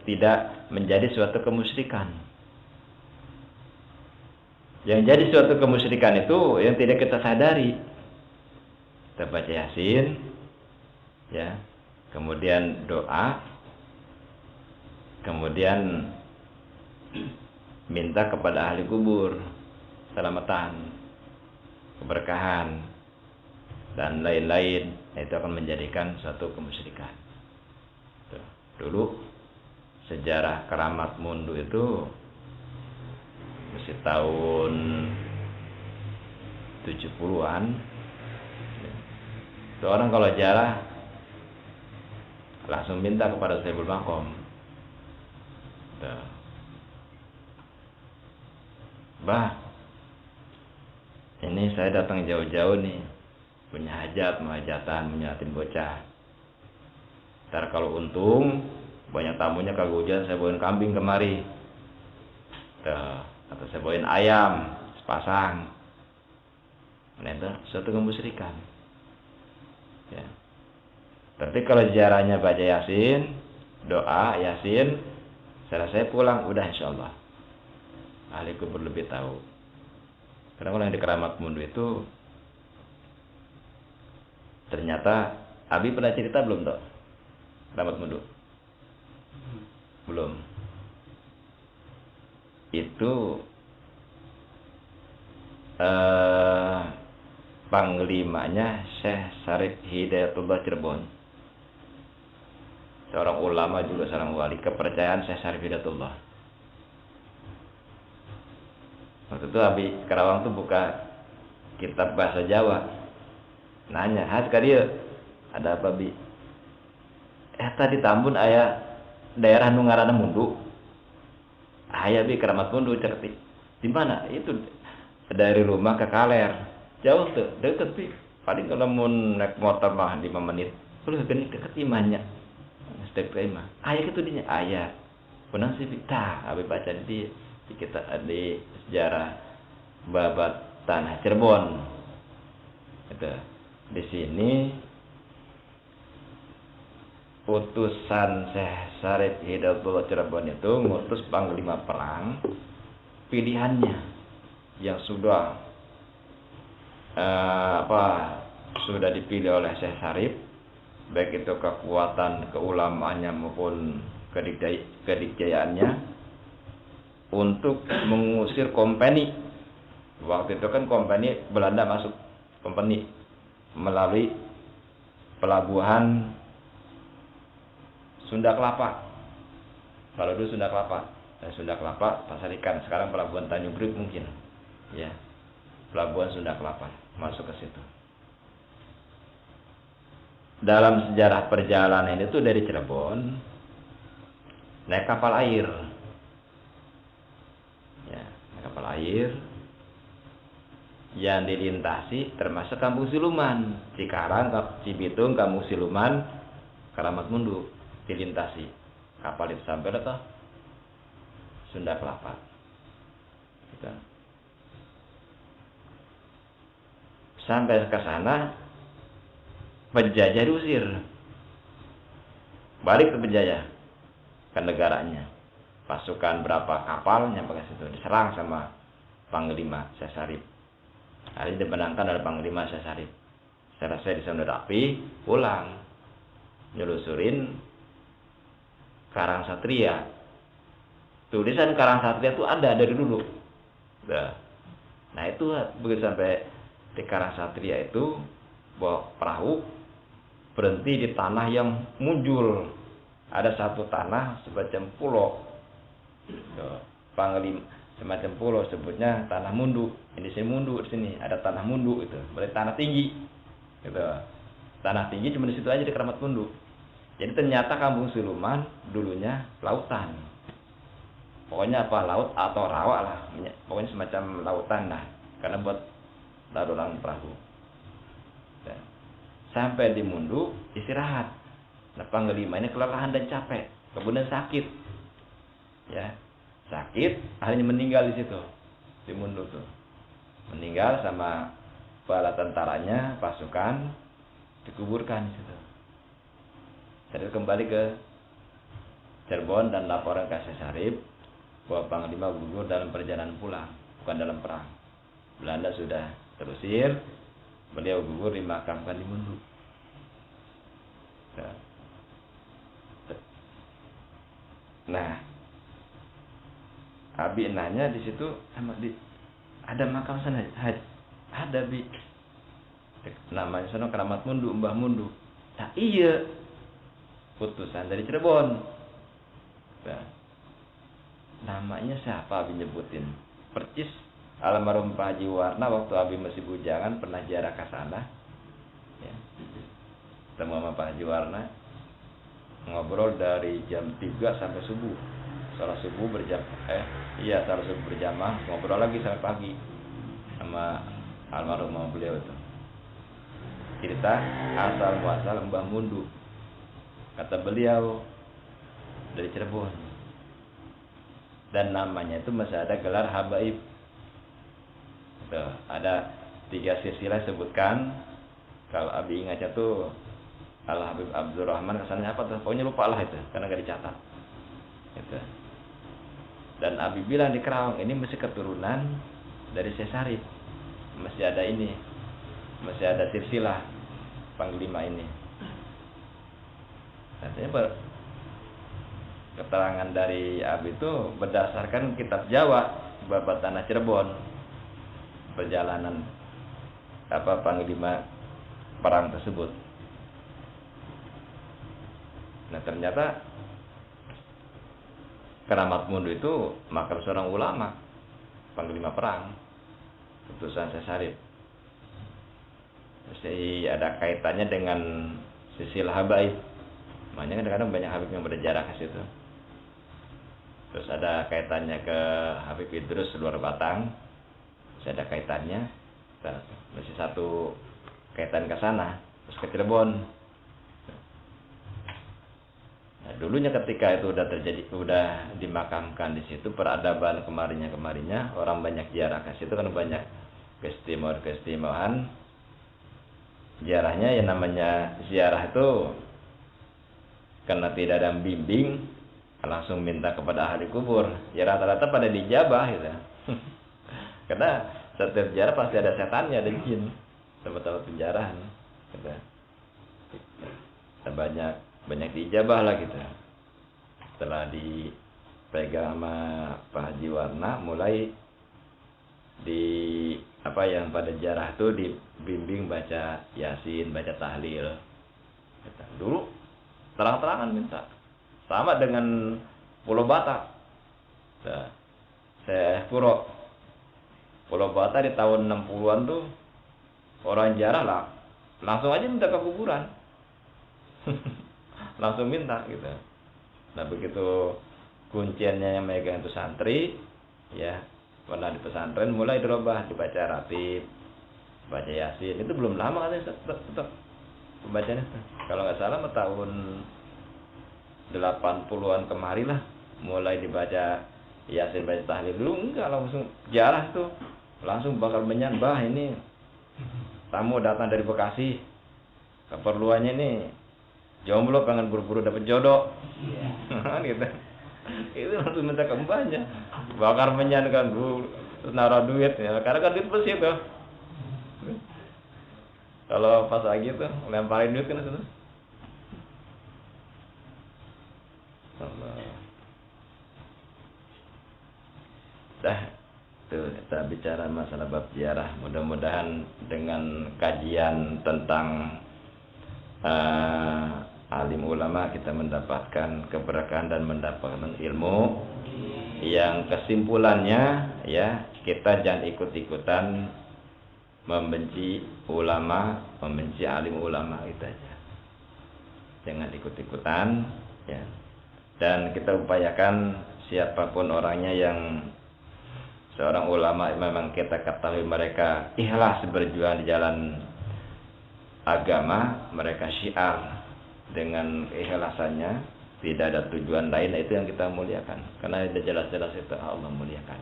tidak menjadi suatu kemusyrikan. Yang jadi suatu kemusyrikan itu yang tidak kita sadari. Kita baca Yasin, ya, kemudian doa, kemudian minta kepada ahli kubur selamatan, keberkahan, dan lain-lain. Itu akan menjadikan suatu kemusyrikan. Dulu sejarah Keramat Mundu itu masih tahun 70-an. Itu orang kalau jarah langsung minta kepada Sayyidul Makom. Bah, ini saya datang jauh-jauh nih, punya hajat, mau hajatan, menyatin bocah. Ntar kalau untung banyak tamunya kagak hujan, saya bawain kambing kemari, atau saya bawain ayam sepasang. Nah, itu suatu kemusyrikan. Ya. Tapi kalau jaranya baca Yasin, doa Yasin, saya pulang udah insya Allah. Ahli kubur lebih tahu. Karena kalau yang di Keramat Mundu itu ternyata Abi pernah cerita belum toh? Keramat Mundu? Belum. Itu panglimanya Syekh Syarif Hidayatullah Cirebon. Seorang ulama juga seorang wali, kepercayaan Syekh Syarif Hidayatullah. Waktu itu Abi Karawang tuh buka kitab bahasa Jawa. Nanya, sekali ada apa Bi? Tadi Tambun aya daerah nu ngaranna Mundu. Aya Bi Keramat Mundu certi. Di mana? Itu dari rumah ke Kaler. Jauh tuh, deket Bi. Paling kalau mau naik motor mah 5 menit. Kalau gini deket imahnya. Step ke imah. Aya kitu dinya, aya. Punang sih Bi. Tah, Abi baca di kita di sejarah babat tanah Cirebon. Itu di sini utusan Syekh Syarif Hidayatullah Cirebon itu ngutus panglima perang pilihannya yang sudah sudah dipilih oleh Syekh Syarif, baik itu kekuatan keulamaannya maupun kedikjayaannya, untuk mengusir kompeni. Waktu itu kan kompeni Belanda masuk kompeni melalui pelabuhan Sunda Kelapa. Kalau dulu Sunda Kelapa, Sunda Kelapa Pasar Ikan, sekarang pelabuhan Tanjung Priok mungkin. Ya. Pelabuhan Sunda Kelapa masuk ke situ. Dalam sejarah perjalanan itu dari Cirebon naik kapal air. Ya, naik kapal air yang dilintasi termasuk Kampung Siluman, Cikarang, Cibitung, Kampung Siluman, Keramat Mundu dilintasi. Kapal itu sampai ke Sunda Kelapa. Gitu. Sampai ke sana penjajah diusir. Balik ke penjajah ke negaranya. Pasukan berapa kapal nyampe ke situ diserang sama Panglima Syekh Syarif. Hari dimenangkan oleh Panglima Syekh Syarif. Selesai di Sunda Api, pulang nyelusurin Karang Satria. Tulisan Karang Satria itu ada dari dulu. Nah itu begitu sampai di Karang Satria itu bawa perahu berhenti di tanah yang munjul. Ada satu tanah semacam pulau. Panglima semacam pulau, sebutnya tanah mundu. Ini sini mundu, di sini ada tanah mundu itu, berarti tanah tinggi. Gitu. Tanah tinggi cuma di situ aja di Keramat Mundu. Jadi ternyata Kampung Siluman dulunya lautan. Pokoknya apa, laut atau rawa lah, pokoknya semacam lautan lah, karena buat lalu lalang perahu. Ya. Sampai di Mundu istirahat. Nah, Panglima ini kelelahan dan capek, kemudian sakit. Ya, sakit, akhirnya meninggal di situ, di Mundu tuh. Meninggal sama bala tentaranya, pasukan, dikuburkan di situ. Saya kembali ke Cirebon dan laporan ke Syekh bahwa Panglima gugur dalam perjalanan pulang, bukan dalam perang. Belanda sudah terusir, beliau gugur dimakamkan di Mundu. Nah, Abi nanya di situ, ada makam sana? Ada, Bi. Namanya sana Keramat Mundu, Mbah Mundu. Nah, iya. Putusan dari Cirebon. Nah, namanya siapa Abi nyebutin? Percis almarhum Pak Haji Warna waktu Abi masih bujangan pernah ziarah ke sana. Ya. Ketemu sama Pak Haji Warna. Ngobrol dari jam 3 sampai subuh. Salat subuh salat subuh berjamaah, ngobrol lagi sampai pagi sama almarhum beliau itu. Cerita asal muasal Mbah Mundu. Kata beliau dari Cirebon. Dan namanya itu masih ada gelar habaib. Tuh, ada 3 silsilah sebutkan. Kalau Abi ingatnya tuh Al-Habib Abdurrahman, kesannya apa tuh? Pokoknya lupa lah itu, karena gak dicatat. Gitu. Dan Abi bilang di Kerawang, ini masih keturunan dari Syekh Sarif. Masih ada ini, masih ada silsilah Panglima ini. Katanya keterangan dari Abi itu berdasarkan kitab Jawa, Babat Tanah Cirebon. Perjalanan Panglima perang tersebut. Nah, ternyata Keramat Mundu itu makam seorang ulama, panglima perang, putusan Syekh Sarif. Jadi ada kaitannya dengan silsilah habaib. Makanya kadang-kadang banyak habib yang berjarak ke situ. Terus ada kaitannya ke Habib Idrus luar Batang. Masih ada kaitannya. Masih satu kaitan ke sana. Terus ke Cirebon. Nah, dulunya ketika itu udah dimakamkan di situ, peradaban kemarinya orang banyak ziarah ke situ kan, banyak keistimewaan. Ziarahnya yang namanya ziarah itu karena tidak ada bimbing, langsung minta kepada ahli kubur. Ya rata-rata pada dijabah gitu. Karena setiap ziarah pasti ada setannya, ada jin, tempat-tempat penjarahan. Gitu. Banyak dijabah lah gitu. Setelah dipegang sama Pak Haji Warna, mulai yang pada jarah itu dibimbing baca Yasin, baca tahlil. Dulu terang-terangan minta. Sama dengan Pulau Batak. Saya Puro. Pulau Batak di tahun 60-an tuh orang jarah lah, langsung aja minta ke kuburan. Langsung minta gitu. Nah, begitu kunciannya yang megang itu santri, ya pernah di pesantren mulai dirubah, dibaca ratib, baca Yasin. Itu belum lama katanya tetap pembacanya. Kalau nggak salah tahun 80-an kemari lah mulai dibaca Yasin, baca tahlil. Dulu enggak, langsung jarah tuh, langsung bakal menyan, bah ini tamu datang dari Bekasi, keperluannya nih jomblo, pengen buru-buru dapat jodoh. Gitu. Itu langsung minta ke mbahnya, bakar menyan kan, terus naruh duit ya, karena kan duit bersih tuh. Kalau pas lagi tuh lemparin duit kan itu. Dah tuh kita bicara masalah bab ziarah. Mudah-mudahan dengan kajian tentang alim ulama kita mendapatkan keberkahan dan mendapatkan ilmu yang kesimpulannya ya, kita jangan ikut-ikutan membenci ulama, membenci alim ulama itu aja. Jangan ikut-ikutan ya. Dan kita upayakan siapapun orangnya yang seorang ulama memang kita ketahui mereka ikhlas berjuang di jalan agama, mereka syiar dengan keikhlasannya, tidak ada tujuan lain, itu yang kita muliakan. Karena ada jelas-jelas itu Allah muliakan.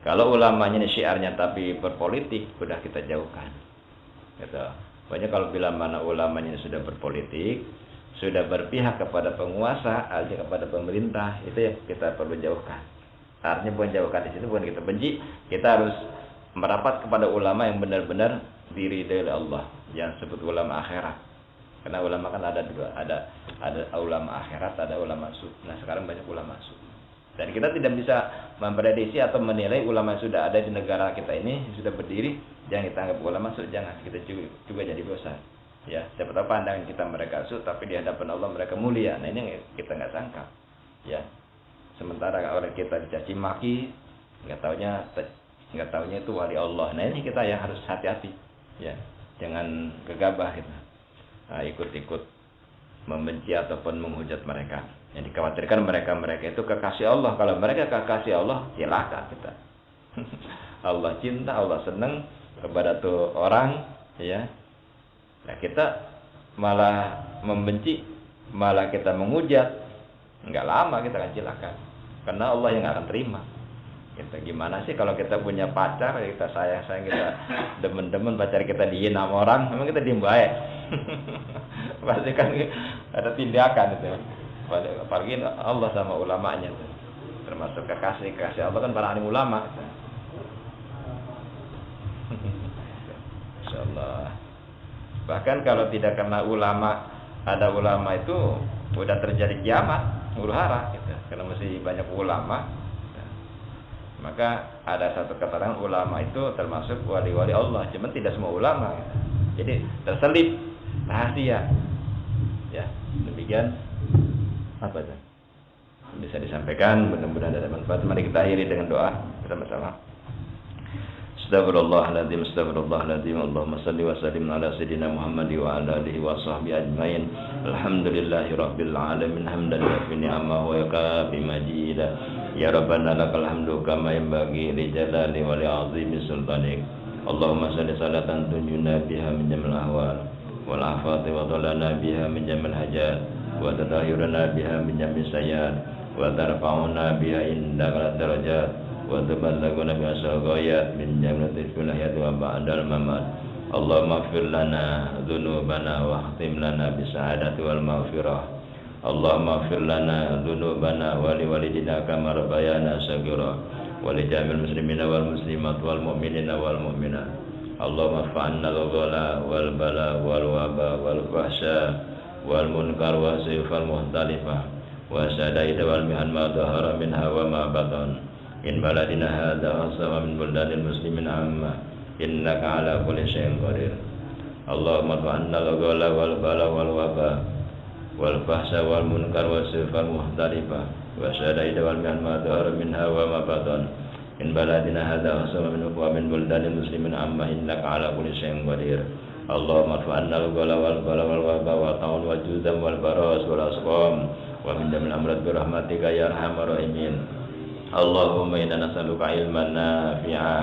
Kalau ulamanya ini syiarnya tapi berpolitik, sudah kita jauhkan. Gitu. Pokoknya kalau bila mana ulamanya sudah berpolitik, sudah berpihak kepada penguasa, aja kepada pemerintah, itu yang kita perlu jauhkan. Artinya bukan jauhkan di situ, bukan kita benci, kita harus merapat kepada ulama yang benar-benar diridhai oleh Allah. Jangan sebut ulama akhirat. Karena ulama kan ada dua, ada ulama akhirat, ada ulama su. Nah, sekarang banyak ulama su. Dan kita tidak bisa memprediksi atau menilai ulama yang sudah ada di negara kita ini, sudah berdiri, jangan kita anggap ulama su, jangan. Kita juga jadi dosa. Ya, siapa tahu pandangan kita mereka su, tapi di hadapan Allah mereka mulia. Nah, ini kita nggak sangka. Ya. Sementara oleh kita dicaci maki, nggak taunya itu wali Allah. Nah, ini kita yang harus hati-hati. Ya. Jangan gegabah kita. Nah, ikut-ikut membenci ataupun menghujat mereka. Yang dikhawatirkan mereka itu kekasih Allah. Kalau mereka kekasih Allah, celaka kita. Allah cinta, Allah senang kepada tuh orang, ya. Nah, kita malah membenci, malah kita menghujat. Enggak lama kita akan celaka. Karena Allah yang akan terima. Kita gimana sih kalau kita punya pacar, kita sayang kita demen-demen pacar kita dihina sama orang, memang kita diem baik. Pasti kan ada tindakan itu. Apalagi Allah sama ulamanya itu. Termasuk kekasih Allah kan para alim ulama. Insyaallah. Bahkan kalau tidak karena ulama, ada ulama itu udah terjadi kiamat, huru hara gitu. Karena masih banyak ulama. Maka ada satu keterangan ulama itu termasuk wali-wali Allah, cuma tidak semua ulama gitu. Jadi terselip rahasia. Ya, demikian apa itu? Bisa disampaikan, mudah-mudahan ada manfaat. Mari kita akhiri dengan doa bersama-sama. Astagfirullahaladzim, astagfirullahaladzim. Allahumma salli wa sallim ala sayyidina Muhammad wa ala alihi wa sahbihi ajmain. Alhamdulillahi rabbil alamin, hamdan yafi ni'amahu wa yakafi majida. Ya Rabbana lakal hamdu kama yanbaghi li jalali wa li azimi sultanik. Allahumma salli salatan tunjuna biha min jamil ahwal wal afati wa dhalana biha min jamil hajat wa tatahhiruna biha min jamil sayyat wa tarfa'una biha indaka darajat wa tuballighuna biha saghayat min jamil tilahiyat wa ba'dal mamat. Allahumma ighfir lana dzunubana wa khtim lana bis sa'adati wal maghfirah. Allahumma ighfir lana dzunubana wa li walidina kama rabbayana shaghira wa li jamil muslimina wal muslimat wal mu'minina wal mu'minat. Allahumma fa'anna al-ghala wal bala wal waba wal fahsya wal munkar wa sifal muhtalifah wa sadaida wal mihan ma dhahara minha wa ma batan in baladina hadha wa min buladil muslimin amma innaka ala kulli syai'in qadir. Allahumma fa'anna al-ghala wal bala wal waba wal fahsya wal munkar wa sifal muhtalifah wa sadaida wal mihan ma dhahara minha wa ma batan in baladina hadha wa min buladil muslimin amma innaka ala kulli syai'in qadir. Allahumma fa'anna al-ghala wal bala wal waba wa ta'un wa juzam wal baras wal asqam wa min jamil amrad bi rahmatika ya arhamar rahimin. Allahumma inna nas'aluka ilman nafi'a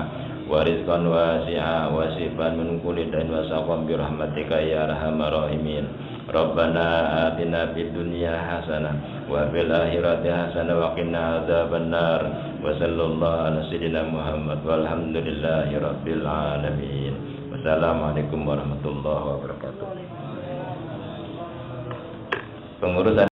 wa rizqan wasi'a wa sifan min kulli dain wa saqam bi rahmatika ya arhamar rahimin. Rabbana atina fid dunya hasanah wa fil akhirati hasanah wa qina adzabannar. Wa sallallahu ala sayyidina Muhammad walhamdulillahi rabbil alamin. Wassalamualaikum warahmatullahi wabarakatuh. Pengurusan